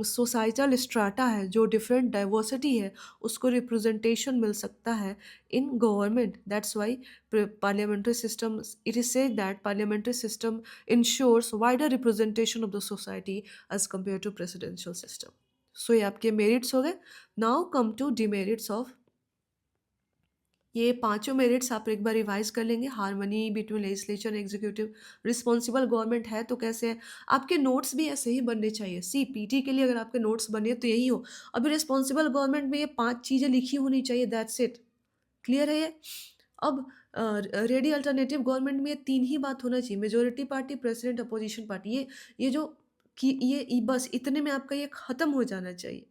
सोसाइटल स्ट्राटा है, जो डिफरेंट डाइवर्सिटी है, उसको रिप्रेजेंटेशन मिल सकता है in government. That's why parliamentary system, it is said that parliamentary system ensures wider representation of the society as compare to presidential system. So ये आपके मेरिट्स हो गए। Now come to demerits of ये पाँचों merits आप एक बार revise कर लेंगे। Harmony between legislature, executive, responsible government है तो कैसे है? आपके नोट्स भी ऐसे ही बनने चाहिए। सी पीटी के लिए अगर आपके नोट्स बने तो यही हो। अभी रिस्पॉन्सिबल गवर्नमेंट में ये 5 चीज़ें लिखी होनी चाहिए, दैट्स इट। क्लियर है ये? अब रेडी अल्टरनेटिव गवर्नमेंट में ये 3 ही बात होना चाहिए, majority party, president, opposition party. ये जो कि ये बस इतने में आपका ये खत्म हो जाना चाहिए,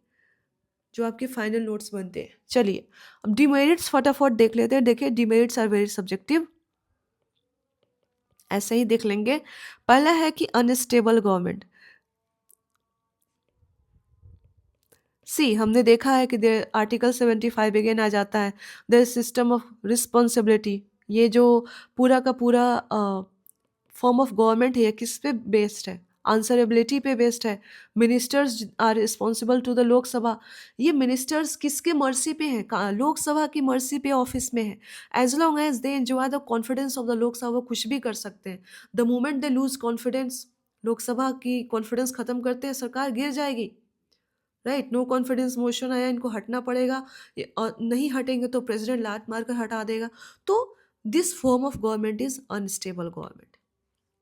जो आपके फाइनल नोट्स बनते हैं। चलिए, अब डिमेरिट्स फटाफट देख लेते हैं। देखिए, डिमेरिट्स आर वेरी सब्जेक्टिव, ऐसे ही देख लेंगे। पहला है कि अनस्टेबल गवर्नमेंट। सी हमने देखा है कि देयर आर्टिकल 75 अगेन आ जाता है, देयर सिस्टम ऑफ रिस्पॉन्सिबिलिटी। ये जो पूरा का पूरा फॉर्म ऑफ गवर्नमेंट है, ये किस पे बेस्ड है? आंसरेबिलिटी पे बेस्ड है। Ministers are responsible to the Lok Sabha. ये मिनिस्टर्स किसके मर्सी पे हैं? लोकसभा की मर्सी पे ऑफिस में है। As long as they enjoy the confidence of the Lok Sabha, वो कुछ भी कर सकते हैं। The moment they lose confidence, Lok Sabha की कॉन्फिडेंस खत्म करते हैं, सरकार गिर जाएगी। राइट, नो कॉन्फिडेंस मोशन आया, इनको हटना पड़ेगा। और नहीं हटेंगे तो प्रेसिडेंट लात मार कर हटा देगा। तो this form of government is unstable government.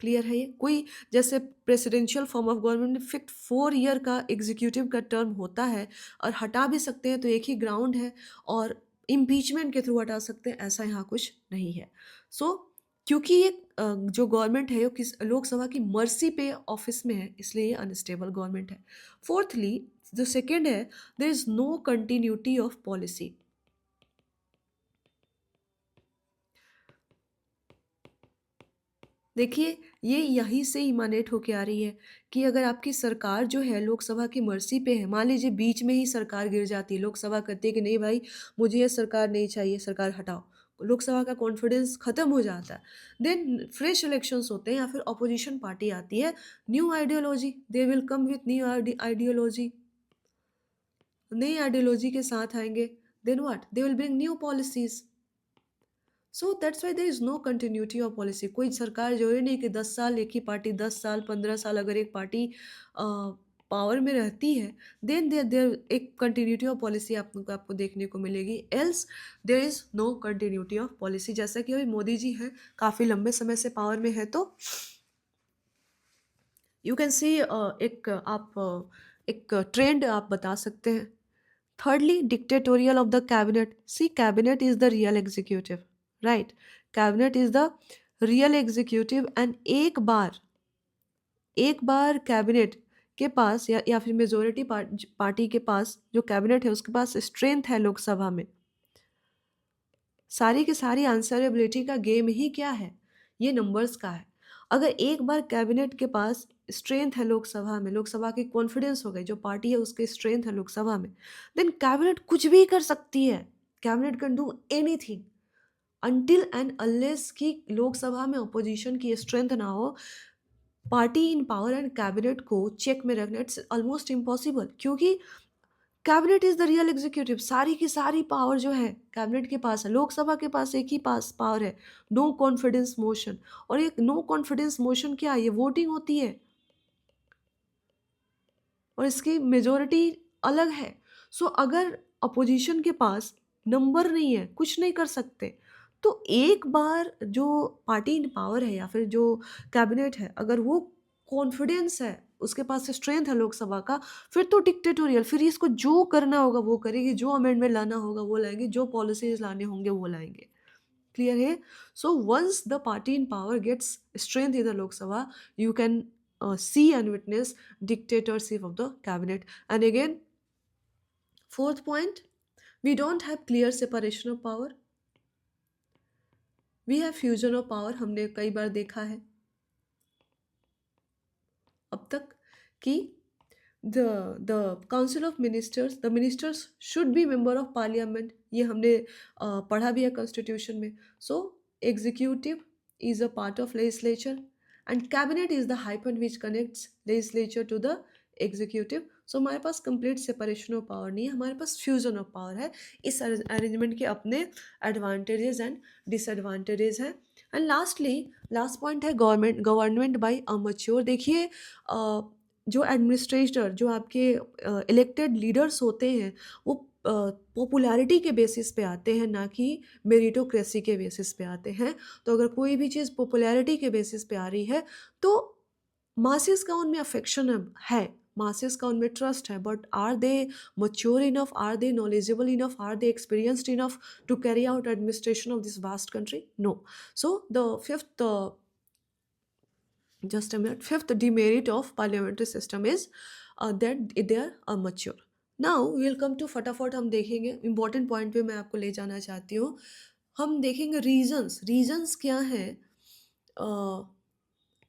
Clear है ये? कोई जैसे प्रेसिडेंशियल फॉर्म ऑफ गवर्नमेंट में फिक्स 4 ईयर का एग्जीक्यूटिव का टर्म होता है और हटा भी सकते हैं, तो एक ही ग्राउंड है, और इम्पीचमेंट के थ्रू हटा सकते हैं, ऐसा यहाँ कुछ नहीं है। सो क्योंकि ये जो गवर्नमेंट है वो किस लोकसभा की मर्सी पे ऑफिस में है, इसलिए ये अनस्टेबल गवर्नमेंट है। फोर्थली, जो सेकेंड है, there is no continuity of policy. देखिए, ये यहीं से इमानेट होके आ रही है कि अगर आपकी सरकार जो है लोकसभा की मर्ज़ी पे है, मान लीजिए बीच में ही सरकार गिर जाती है, लोकसभा कहती है कि नहीं भाई, मुझे ये सरकार नहीं चाहिए, सरकार हटाओ। लोकसभा का कॉन्फिडेंस खत्म हो जाता है। देन फ्रेश इलेक्शंस होते हैं या फिर ऑपोजिशन पार्टी आती है, new ideology, they will come with new ideology, नई आइडियोलॉजी के साथ आएँगे। Then what? They will bring new policies. So that's why there is no continuity of policy. कोई सरकार जो है नहीं कि 10 साल एक ही पार्टी, 10 साल 15 साल अगर एक पार्टी पावर में रहती है, देन देयर देयर एक कंटिन्यूटी ऑफ पॉलिसी आपको आपको देखने को मिलेगी। Else there is no continuity of policy. जैसा कि अभी मोदी जी हैं, काफ़ी लंबे समय से पावर में है, तो यू कैन सी एक ट्रेंड आप बता सकते हैं। Thirdly, dictatorial of the cabinet. See, cabinet is the real executive, right? Cabinet is the real executive, and एक बार कैबिनेट के पास या फिर मेजोरिटी पार्टी के पास जो कैबिनेट है उसके पास स्ट्रेंथ है लोकसभा में, सारी की सारी आंसरेबिलिटी का गेम ही क्या है? ये नंबर्स का है। अगर एक बार कैबिनेट के पास स्ट्रेंथ है लोकसभा में, लोकसभा की कॉन्फिडेंस हो गई, जो पार्टी है उसकी स्ट्रेंथ है लोकसभा में, देन कैबिनेट कुछ भी कर सकती है। Cabinet can do anything until and unless कि लोकसभा में अपोजिशन की स्ट्रेंथ ना हो। Party in power and cabinet को चेक में रखना इट्स ऑलमोस्ट इम्पॉसिबल, क्योंकि cabinet is the real executive. सारी की सारी पावर जो है कैबिनेट के पास है, लोकसभा के पास एक ही पास पावर है, नो कॉन्फिडेंस मोशन। और एक नो कॉन्फिडेंस मोशन क्या है? ये वोटिंग होती है और इसकी मेजोरिटी अलग है। सो अगर अपोजिशन के पास नंबर नहीं है, कुछ नहीं कर सकते, तो एक बार जो पार्टी इन पावर है या फिर जो कैबिनेट है, अगर वो कॉन्फिडेंस है, उसके पास स्ट्रेंथ है लोकसभा का, फिर तो डिक्टेटोरियल, फिर इसको जो करना होगा वो करेगी, जो अमेंडमेंट लाना होगा वो लाएंगे, जो पॉलिसीज लाने होंगे वो लाएंगे। क्लियर है? So once the party in power gets strength in the Lok Sabha, you can see and witness dictatorship of the cabinet. And again, fourth point, we don't have clear separation of power, we have fusion of power। हमने कई बार देखा है अब तक कि the the council of ministers, the ministers should be member of parliament. ये हमने पढ़ा भी है कॉन्स्टिट्यूशन में। So executive is a part of legislature and cabinet is the hyphen which connects legislature to the executive. So हमारे पास complete separation of power नहीं है, हमारे पास फ्यूजन ऑफ पावर है। इस अरेंजमेंट के अपने एडवांटेजेस एंड डिसएडवांटेजेस हैं। एंड लास्टली, लास्ट पॉइंट है गवर्नमेंट बाय अमच्योर। देखिए, जो एडमिनिस्ट्रेटर, जो आपके इलेक्टेड लीडर्स होते हैं, वो पॉपुलैरिटी के बेसिस पे आते हैं, ना कि मेरिटोक्रेसी के बेसिस पे आते हैं। तो अगर कोई भी चीज़ पॉपुलैरिटी के बेसिस पे आ रही है, तो मासेस का उनमें अफेक्शन है, मासेस का उनमें ट्रस्ट है, but are they mature enough, are they knowledgeable enough, are they experienced enough to carry out administration of this vast country? No. So the fifth just a minute, fifth demerit of parliamentary system is that they are mature. Now we'll come to फटाफट हम देखेंगे important point पे, मैं आपको ले जाना चाहती हूँ। हम देखेंगे रीजंस क्या हैं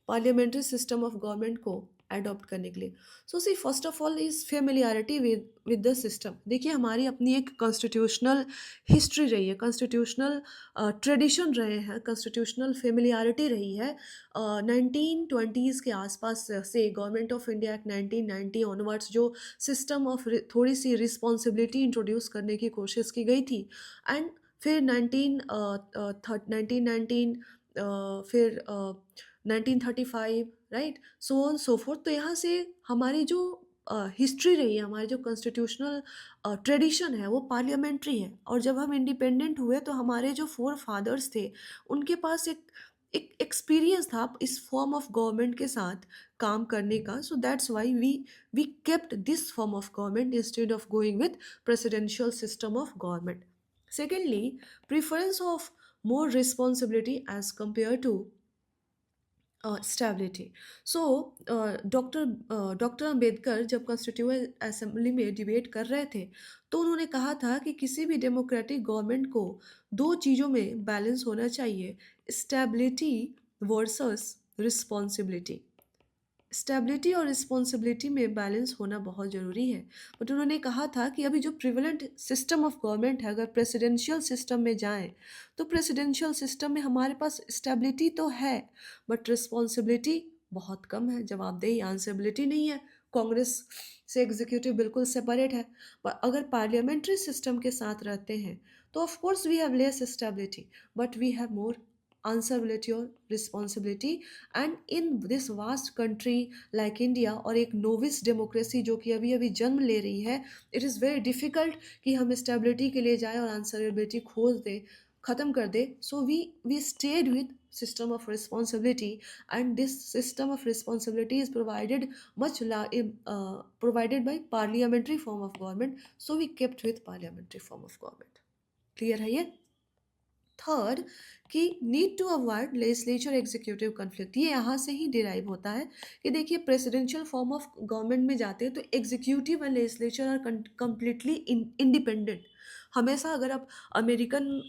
पार्लियामेंट्री सिस्टम ऑफ गवर्नमेंट को अडॉप्ट करने के लिए। So see first of all is familiarity with the system. देखिए, हमारी अपनी एक कॉन्स्टिट्यूशनल हिस्ट्री रही है, कॉन्स्टिट्यूशनल ट्रेडिशन रहे हैं, कॉन्स्टिट्यूशनल फेमिलियरिटी रही है। 1920s के आसपास से government of India act 1990 onwards जो सिस्टम ऑफ थोड़ी सी रिस्पॉन्सिबिलिटी इंट्रोड्यूस करने की कोशिश की गई थी। एंड फिर 1919 फिर 1935, right, so on so fourth. तो यहाँ से हमारी जो हिस्ट्री रही है, हमारी जो कॉन्स्टिट्यूशनल ट्रेडिशन है, वो पार्लियामेंट्री है। और जब हम इंडिपेंडेंट हुए तो हमारे जो फोर फादर्स थे, उनके पास एक एक्सपीरियंस था इस फॉर्म ऑफ गवर्नमेंट के साथ काम करने का। So that's why we kept this form of government instead of going with presidential system of government. Secondly, preference of more responsibility as compared to stability. So doctor Ambedkar जब constituent assembly में debate कर रहे थे, तो उन्होंने कहा था कि किसी भी डेमोक्रेटिक गवर्नमेंट को दो चीज़ों में बैलेंस होना चाहिए, स्टेबिलिटी वर्सेस रिस्पॉन्सिबिलिटी। स्टेबिलिटी और रिस्पॉन्सिबिलिटी में बैलेंस होना बहुत ज़रूरी है। बट उन्होंने कहा था कि अभी जो प्रिवेलेंट सिस्टम ऑफ गवर्नमेंट है, अगर प्रेसिडेंशियल सिस्टम में जाएं, तो प्रेसिडेंशियल सिस्टम में हमारे पास स्टेबिलिटी तो है, बट रिस्पॉन्सिबिलिटी बहुत कम है, जवाबदेही, आंसरेबिलिटी नहीं है। कांग्रेस से एग्जीक्यूटिव बिल्कुल सेपरेट है। पर अगर पार्लियामेंट्री सिस्टम के साथ रहते हैं, तो of course we have less stability, but we have more answerability or responsibility. And in this vast country like India, और एक नोविस डेमोक्रेसी जो कि अभी अभी जन्म ले रही है, इट इज़ वेरी डिफ़िकल्ट कि हम स्टेबिलिटी के लिए जाएं और आंसरेबिलिटी खोज दें, ख़त्म कर दे। So we stayed with system of responsibility, and this system of responsibility is provided by parliamentary form of government, so we kept with parliamentary form of government. Clear है ये? थर्ड, कि need to avoid legislature executive conflict. ये यहाँ से ही derive होता है कि देखिए, प्रेसिडेंशियल फॉर्म ऑफ गवर्नमेंट में जाते हैं तो executive and legislature are completely independent. हमेशा अगर आप अमेरिकन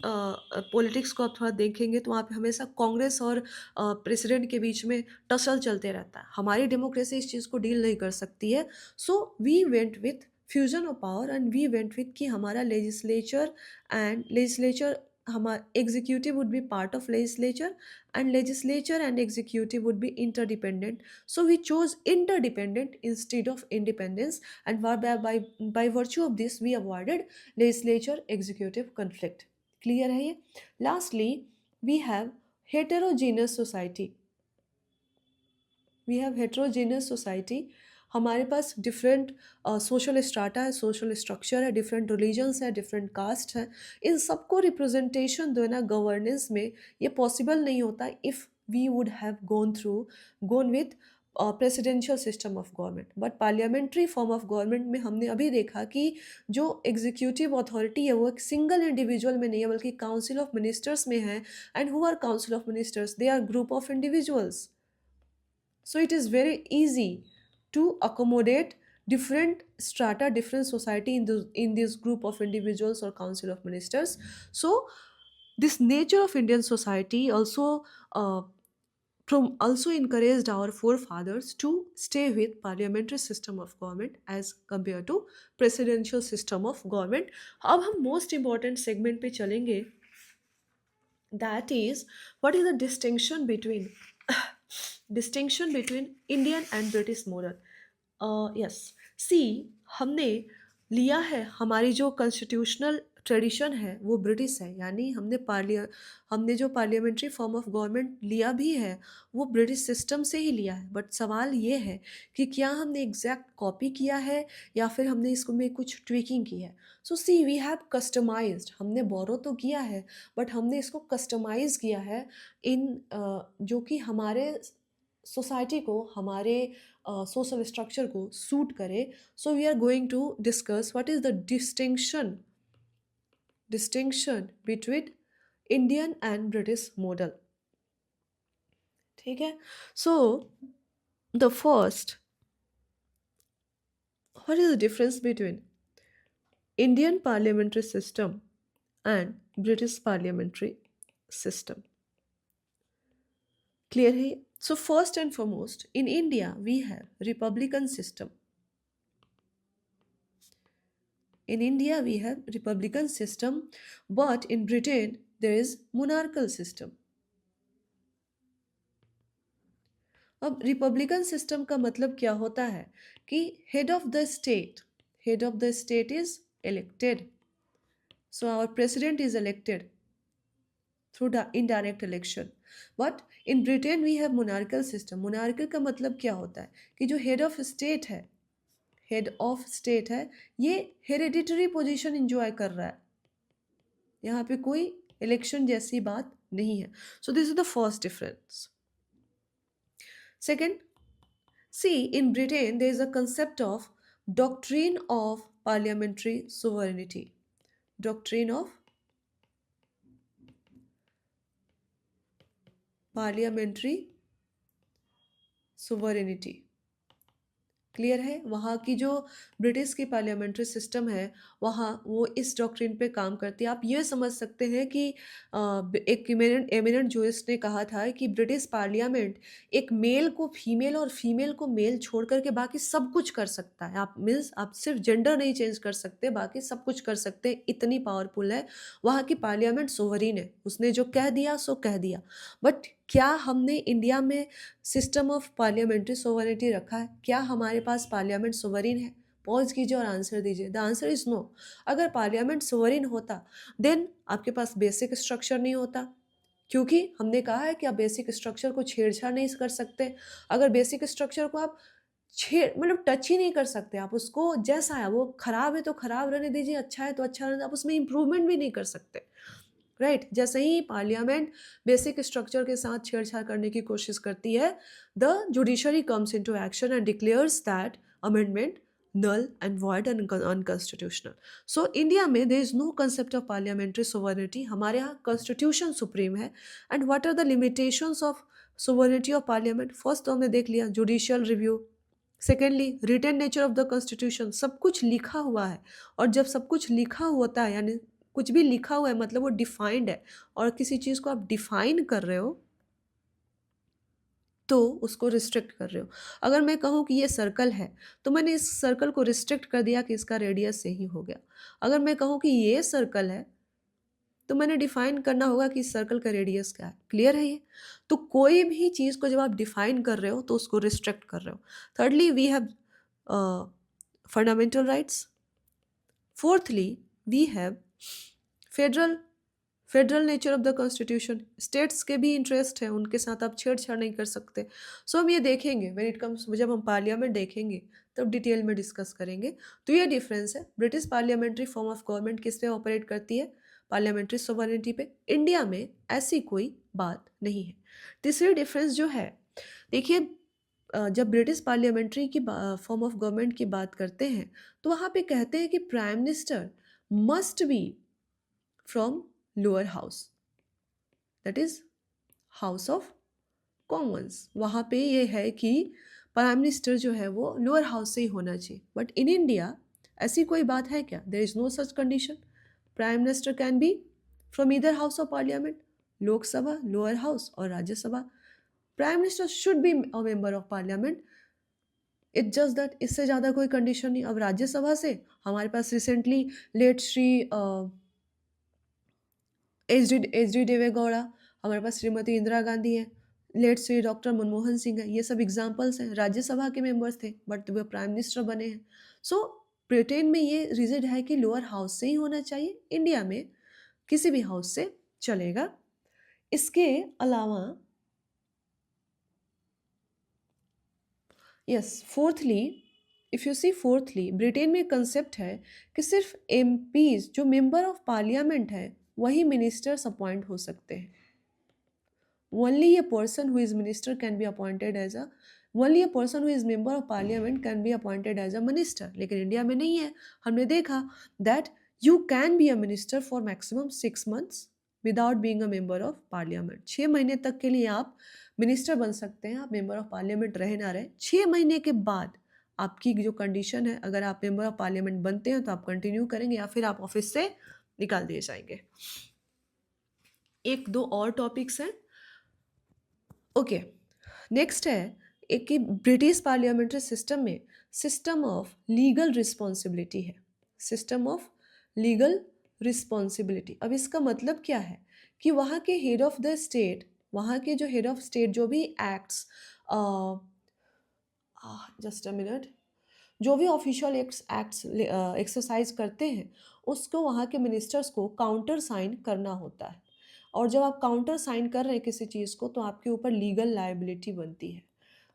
पॉलिटिक्स को आप थोड़ा देखेंगे, तो वहाँ पे हमेशा कांग्रेस और प्रेसिडेंट के बीच में टसल चलते रहता है। हमारी डेमोक्रेसी इस चीज़ को डील नहीं कर सकती है। So we went with fusion of power, and we went with कि हमारा लेजिस्लेचर हमारा executive would be part of legislature, and legislature and executive would be interdependent. So we chose interdependent instead of independence, and by virtue of this we avoided legislature executive conflict. Clear है ये? Lastly, we have heterogeneous society. हमारे पास different social strata है, social structure है, different religions है, different caste है। इन सबको representation देना governance में ये पॉसिबल नहीं होता if we would have gone with presidential system of government. But parliamentary form of government में हमने अभी देखा कि जो एग्जीक्यूटिव अथॉरिटी है, वो एक सिंगल इंडिविजुअल में नहीं है, बल्कि काउंसिल ऑफ मिनिस्टर्स में है। And who are council of ministers? They are group of individuals. So it is very easy to accommodate different strata, different society in this group of individuals or council of ministers. So this nature of Indian society also encouraged our forefathers to stay with parliamentary system of government as compared to presidential system of government. अब हम most important segment पे चलेंगे, that is, what is the distinction between Indian and British model? Yes, see, हमने लिया है हमारी जो constitutional tradition है वो ब्रिटिश है, यानी हमने जो पार्लियामेंट्री फॉर्म ऑफ गवर्नमेंट लिया भी है वो ब्रिटिश सिस्टम से ही लिया है। बट सवाल ये है कि क्या हमने एग्जैक्ट कॉपी किया है या फिर हमने इसको में कुछ ट्विकिंग की है। सो सी वी हैव कस्टमाइज्ड, हमने बोरो तो किया है बट हमने इसको कस्टमाइज किया है इन जो कि हमारे सोसाइटी को, हमारे सोशल स्ट्रक्चर को सूट करे। So we are going to discuss what is the distinction between Indian and British model। ठीक है। So the first, what is the difference between Indian parliamentary system and British parliamentary system? Clear है? So first and foremost, in India we have republican system. In India we have republican system, but in Britain there is monarchical system. अब republican system का मतलब क्या होता है कि head of the state is elected. So our president is elected through indirect election. But in Britain we have monarchical system. Monarchical का मतलब क्या होता है कि जो हेड ऑफ स्टेट है ये हेरिडिटरी पोजीशन इंजॉय कर रहा है, यहाँ पे कोई इलेक्शन जैसी बात नहीं है। सो this is the first difference. Second, see, in Britain there is a concept of doctrine of parliamentary sovereignty. Doctrine of parliamentary sovereignty. Clear है? वहाँ की जो ब्रिटिश की पार्लियामेंट्री सिस्टम है वहाँ वो इस डॉक्ट्रिन पे काम करती है। आप ये समझ सकते हैं कि एक एमिनेंट जूरिस्ट ने कहा था कि ब्रिटिश पार्लियामेंट एक मेल को फीमेल और फीमेल को मेल छोड़ करके बाकी सब कुछ कर सकता है। आप सिर्फ जेंडर नहीं चेंज कर सकते, बाकी सब कुछ कर सकते हैं, इतनी पावरफुल है वहाँ की पार्लियामेंट। सोवरीन है, उसने जो कह दिया सो कह दिया। बट क्या हमने इंडिया में सिस्टम ऑफ पार्लियामेंट्री सोवरेनिटी रखा है? क्या हमारे पास पार्लियामेंट सोवरीन है? पॉज कीजिए और आंसर दीजिए। The answer is no. अगर पार्लियामेंट सोवरीन होता देन आपके पास बेसिक स्ट्रक्चर नहीं होता, क्योंकि हमने कहा है कि आप बेसिक स्ट्रक्चर को छेड़छाड़ नहीं कर सकते। अगर बेसिक स्ट्रक्चर को आप मतलब टच ही नहीं कर सकते, आप उसको जैसा है, वो खराब है तो खराब रहने दीजिए, अच्छा है तो अच्छा रहने, आप उसमें इंप्रूवमेंट भी नहीं कर सकते। राइट जैसे ही पार्लियामेंट बेसिक स्ट्रक्चर के साथ छेड़छाड़ करने की कोशिश करती है, the judiciary comes into action and declares that amendment null and void and unconstitutional. So India में there is no concept of parliamentary sovereignty। हमारे यहाँ constitution supreme है। and what are the limitations of sovereignty of parliament? first तो हमने देख लिया judicial review। Secondly written nature of the constitution, सब कुछ लिखा हुआ है, और जब सब कुछ लिखा होता है यानी कुछ भी लिखा हुआ है मतलब वो डिफाइंड है, और किसी चीज़ को आप डिफाइन कर रहे हो तो उसको रिस्ट्रिक्ट कर रहे हो। अगर मैं कहूँ कि ये सर्कल है तो मैंने इस सर्कल को रिस्ट्रिक्ट कर दिया कि इसका रेडियस यही हो गया। अगर मैं कहूँ कि ये सर्कल है तो मैंने डिफाइन करना होगा कि इस सर्कल का रेडियस क्या है। क्लियर है ये? तो कोई भी चीज़ को जब आप डिफाइन कर रहे हो तो उसको रिस्ट्रिक्ट कर रहे हो। Thirdly we have fundamental rights. Fourthly we have federal nature of the constitution. States के भी इंटरेस्ट है, उनके साथ आप छेड़छाड़ नहीं कर सकते। सो हम ये देखेंगे व्हेन इट कम्स, जब हम पार्लियामेंट देखेंगे तब डिटेल में डिस्कस करेंगे। तो ये डिफरेंस है। British parliamentary form of government किस पे ऑपरेट करती है? पार्लियामेंट्री सोवरेनिटी पे। इंडिया में ऐसी कोई बात नहीं है। तीसरी डिफरेंस जो है, देखिए जब ब्रिटिश पार्लियामेंट्री की फॉर्म ऑफ गवर्नमेंट की बात करते हैं तो वहाँ पे कहते हैं कि prime minister must be from lower house, that is house of Commons. वहाँ पे ये है कि प्राइम मिनिस्टर जो है वो लोअर हाउस से ही होना चाहिए। बट इन इंडिया ऐसी कोई बात है क्या? There is no such condition. Prime minister can be from either house of parliament, Lok Sabha, lower house और Rajya Sabha. Prime minister should be a member of parliament. It's just that, इससे ज़्यादा कोई कंडीशन नहीं। अब राज्यसभा से हमारे पास recently late Shri H D Deve Gowda, हमारे पास श्रीमती इंदिरा गांधी है, लेट श्री डॉक्टर मनमोहन सिंह है, ये सब एग्जाम्पल्स हैं। राज्यसभा के मेंबर्स थे बट वो प्राइम मिनिस्टर बने हैं। सो ब्रिटेन में ये रिजिड है कि लोअर हाउस से ही होना चाहिए, इंडिया में किसी भी हाउस से चलेगा। इसके अलावा yes, fourthly, if you see fourthly, Britain में कंसेप्ट है कि सिर्फ एमपीज जो मेंबर ऑफ पार्लियामेंट है वही मिनिस्टर्स अपॉइंट हो सकते हैं। Only a person who is minister can be appointed as a only a person who is member of parliament can be appointed as a minister. लेकिन India में नहीं है। हमने देखा that you can be a minister for maximum 6 months without being a member of parliament. 6 महीने तक के लिए आप मिनिस्टर बन सकते हैं, आप मेंबर ऑफ पार्लियामेंट रहे ना रहे। 6 महीने के बाद आपकी जो कंडीशन है, अगर आप मेंबर ऑफ पार्लियामेंट बनते हैं तो आप कंटिन्यू करेंगे या फिर आप ऑफिस से निकाल दिए जाएंगे। एक दो और टॉपिक्स हैं। ओके, नेक्स्ट है एक कि ब्रिटिश पार्लियामेंट्री सिस्टम में सिस्टम ऑफ लीगल रिस्पॉन्सिबिलिटी है। सिस्टम ऑफ लीगल रिस्पॉन्सिबिलिटी, अब इसका मतलब क्या है कि वहाँ के हेड ऑफ द स्टेट, वहाँ के जो हेड ऑफ स्टेट जो भी एक्ट्स, जस्ट अ मिनट, जो भी ऑफिशियल एक्ट्स एक्सरसाइज करते हैं उसको वहाँ के मिनिस्टर्स को काउंटर साइन करना होता है। और जब आप काउंटर साइन कर रहे हैं किसी चीज़ को तो आपके ऊपर लीगल लायबिलिटी बनती है।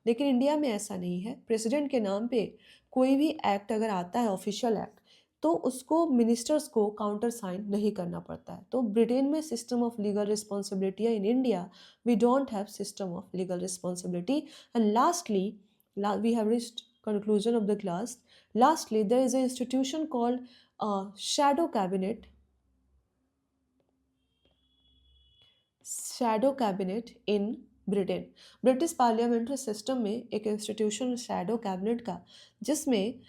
लेकिन इंडिया में ऐसा नहीं है। प्रेसिडेंट के नाम पे कोई भी एक्ट अगर आता है, ऑफिशियल एक्ट, तो उसको मिनिस्टर्स को काउंटर साइन नहीं करना पड़ता है। तो ब्रिटेन में सिस्टम ऑफ लीगल रिस्पॉन्सिबिलिटी है। In India we don't have system of legal responsibility. And lastly, we have reached conclusion of the class. Lastly, there is an institution called shadow cabinet. Shadow cabinet in Britain. British parliamentary system में एक institution shadow cabinet का, जिसमें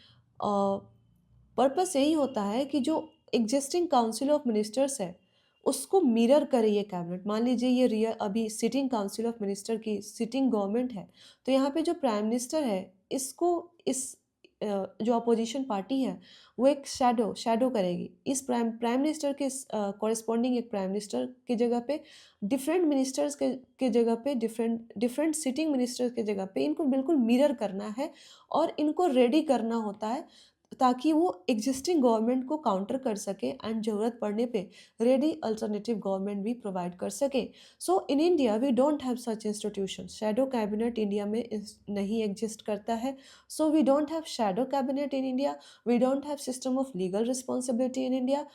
purpose यही होता है कि जो existing council of ministers है उसको मिरर करे ये कैबिनेट। मान लीजिए ये रियल अभी सिटिंग काउंसिल ऑफ मिनिस्टर की सिटिंग गवर्नमेंट है, तो यहाँ पे जो प्राइम मिनिस्टर है इसको इस जो अपोजिशन पार्टी है वो एक शैडो करेगी। इस प्राइम मिनिस्टर के कॉरेस्पॉन्डिंग एक प्राइम मिनिस्टर की जगह पे डिफरेंट मिनिस्टर्स के जगह पे डिफरेंट सिटिंग मिनिस्टर्स के जगह पे इनको बिल्कुल मिरर करना है और इनको रेडी करना होता है ताकि वो एग्जिस्टिंग गवर्नमेंट को काउंटर कर सके एंड ज़रूरत पड़ने पे रेडी अल्टरनेटिव गवर्नमेंट भी प्रोवाइड कर सके। So in India we don't have such institution. Shadow cabinet India में नहीं एग्जिस्ट करता है। So we don't have shadow cabinet in India, we don't have system of legal responsibility in India.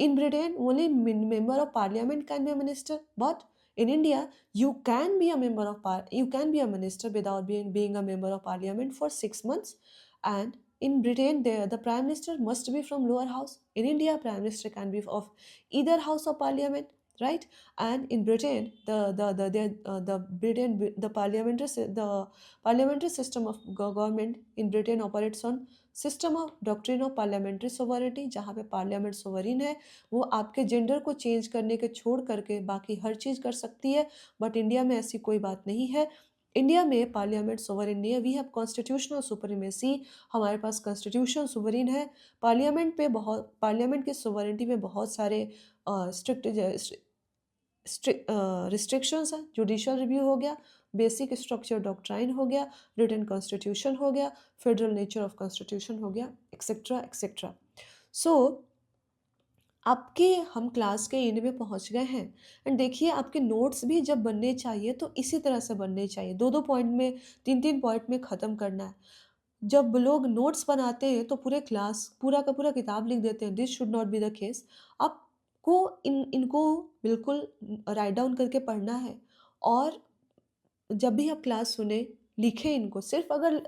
In Britain, only member of parliament can be a minister, but in India, you can be a you can be a minister without being a member of parliament for 6 months. And in Britain, the prime minister must be from lower house. In India, prime minister can be of either house of parliament, right? And in Britain, the parliamentary system of government in Britain operates on system of doctrine of parliamentary sovereignty, जहाँ पे parliament sovereign है, वो आपके gender को change करने के छोड़ करके बाकी हर चीज़ कर सकती है। बट इंडिया में ऐसी कोई बात नहीं है। इंडिया में पार्लियामेंट सोवरिन नहीं है। वी हैव कॉन्स्टिट्यूशनल सुप्रीमेसी, हमारे पास कॉन्स्टिट्यूशन सोवरिन है। पार्लियामेंट की सोवरिटी में बहुत सारे रिस्ट्रिक्शंस हैं। जुडिशल रिव्यू हो गया, बेसिक स्ट्रक्चर डॉक्ट्राइन हो गया, रिटन कॉन्स्टिट्यूशन हो गया, फेडरल नेचर ऑफ कॉन्स्टिट्यूशन हो गया, एक्सेट्रा एक्सेट्रा। सो आपके हम क्लास के एंड में पहुंच गए हैं। एंड देखिए, आपके नोट्स भी जब बनने चाहिए तो इसी तरह से बनने चाहिए। 2-2 पॉइंट में, 3-3 पॉइंट में ख़त्म करना है। जब लोग नोट्स बनाते हैं तो पूरे क्लास पूरा का पूरा किताब लिख देते हैं। This should not be the case. आपको इनको बिल्कुल राइट डाउन करके पढ़ना है। और जब भी आप क्लास सुने, लिखें इनको। सिर्फ अगर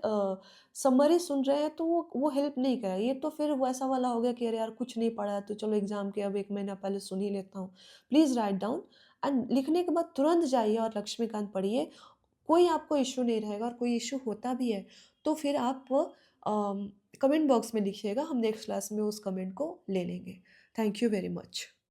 समरी सुन रहे हैं तो वो हेल्प नहीं करेगा। ये तो फिर वैसा वाला हो गया कि अरे यार कुछ नहीं पढ़ा है तो चलो एग्ज़ाम के अब 1 महीना पहले सुन ही लेता हूँ। प्लीज़ राइट डाउन एंड लिखने के बाद तुरंत जाइए और लक्ष्मीकांत पढ़िए। कोई आपको इश्यू नहीं रहेगा, और कोई इश्यू होता भी है तो फिर आप कमेंट बॉक्स में लिखिएगा। हम नेक्स्ट क्लास में उस कमेंट को ले लेंगे। Thank you very much.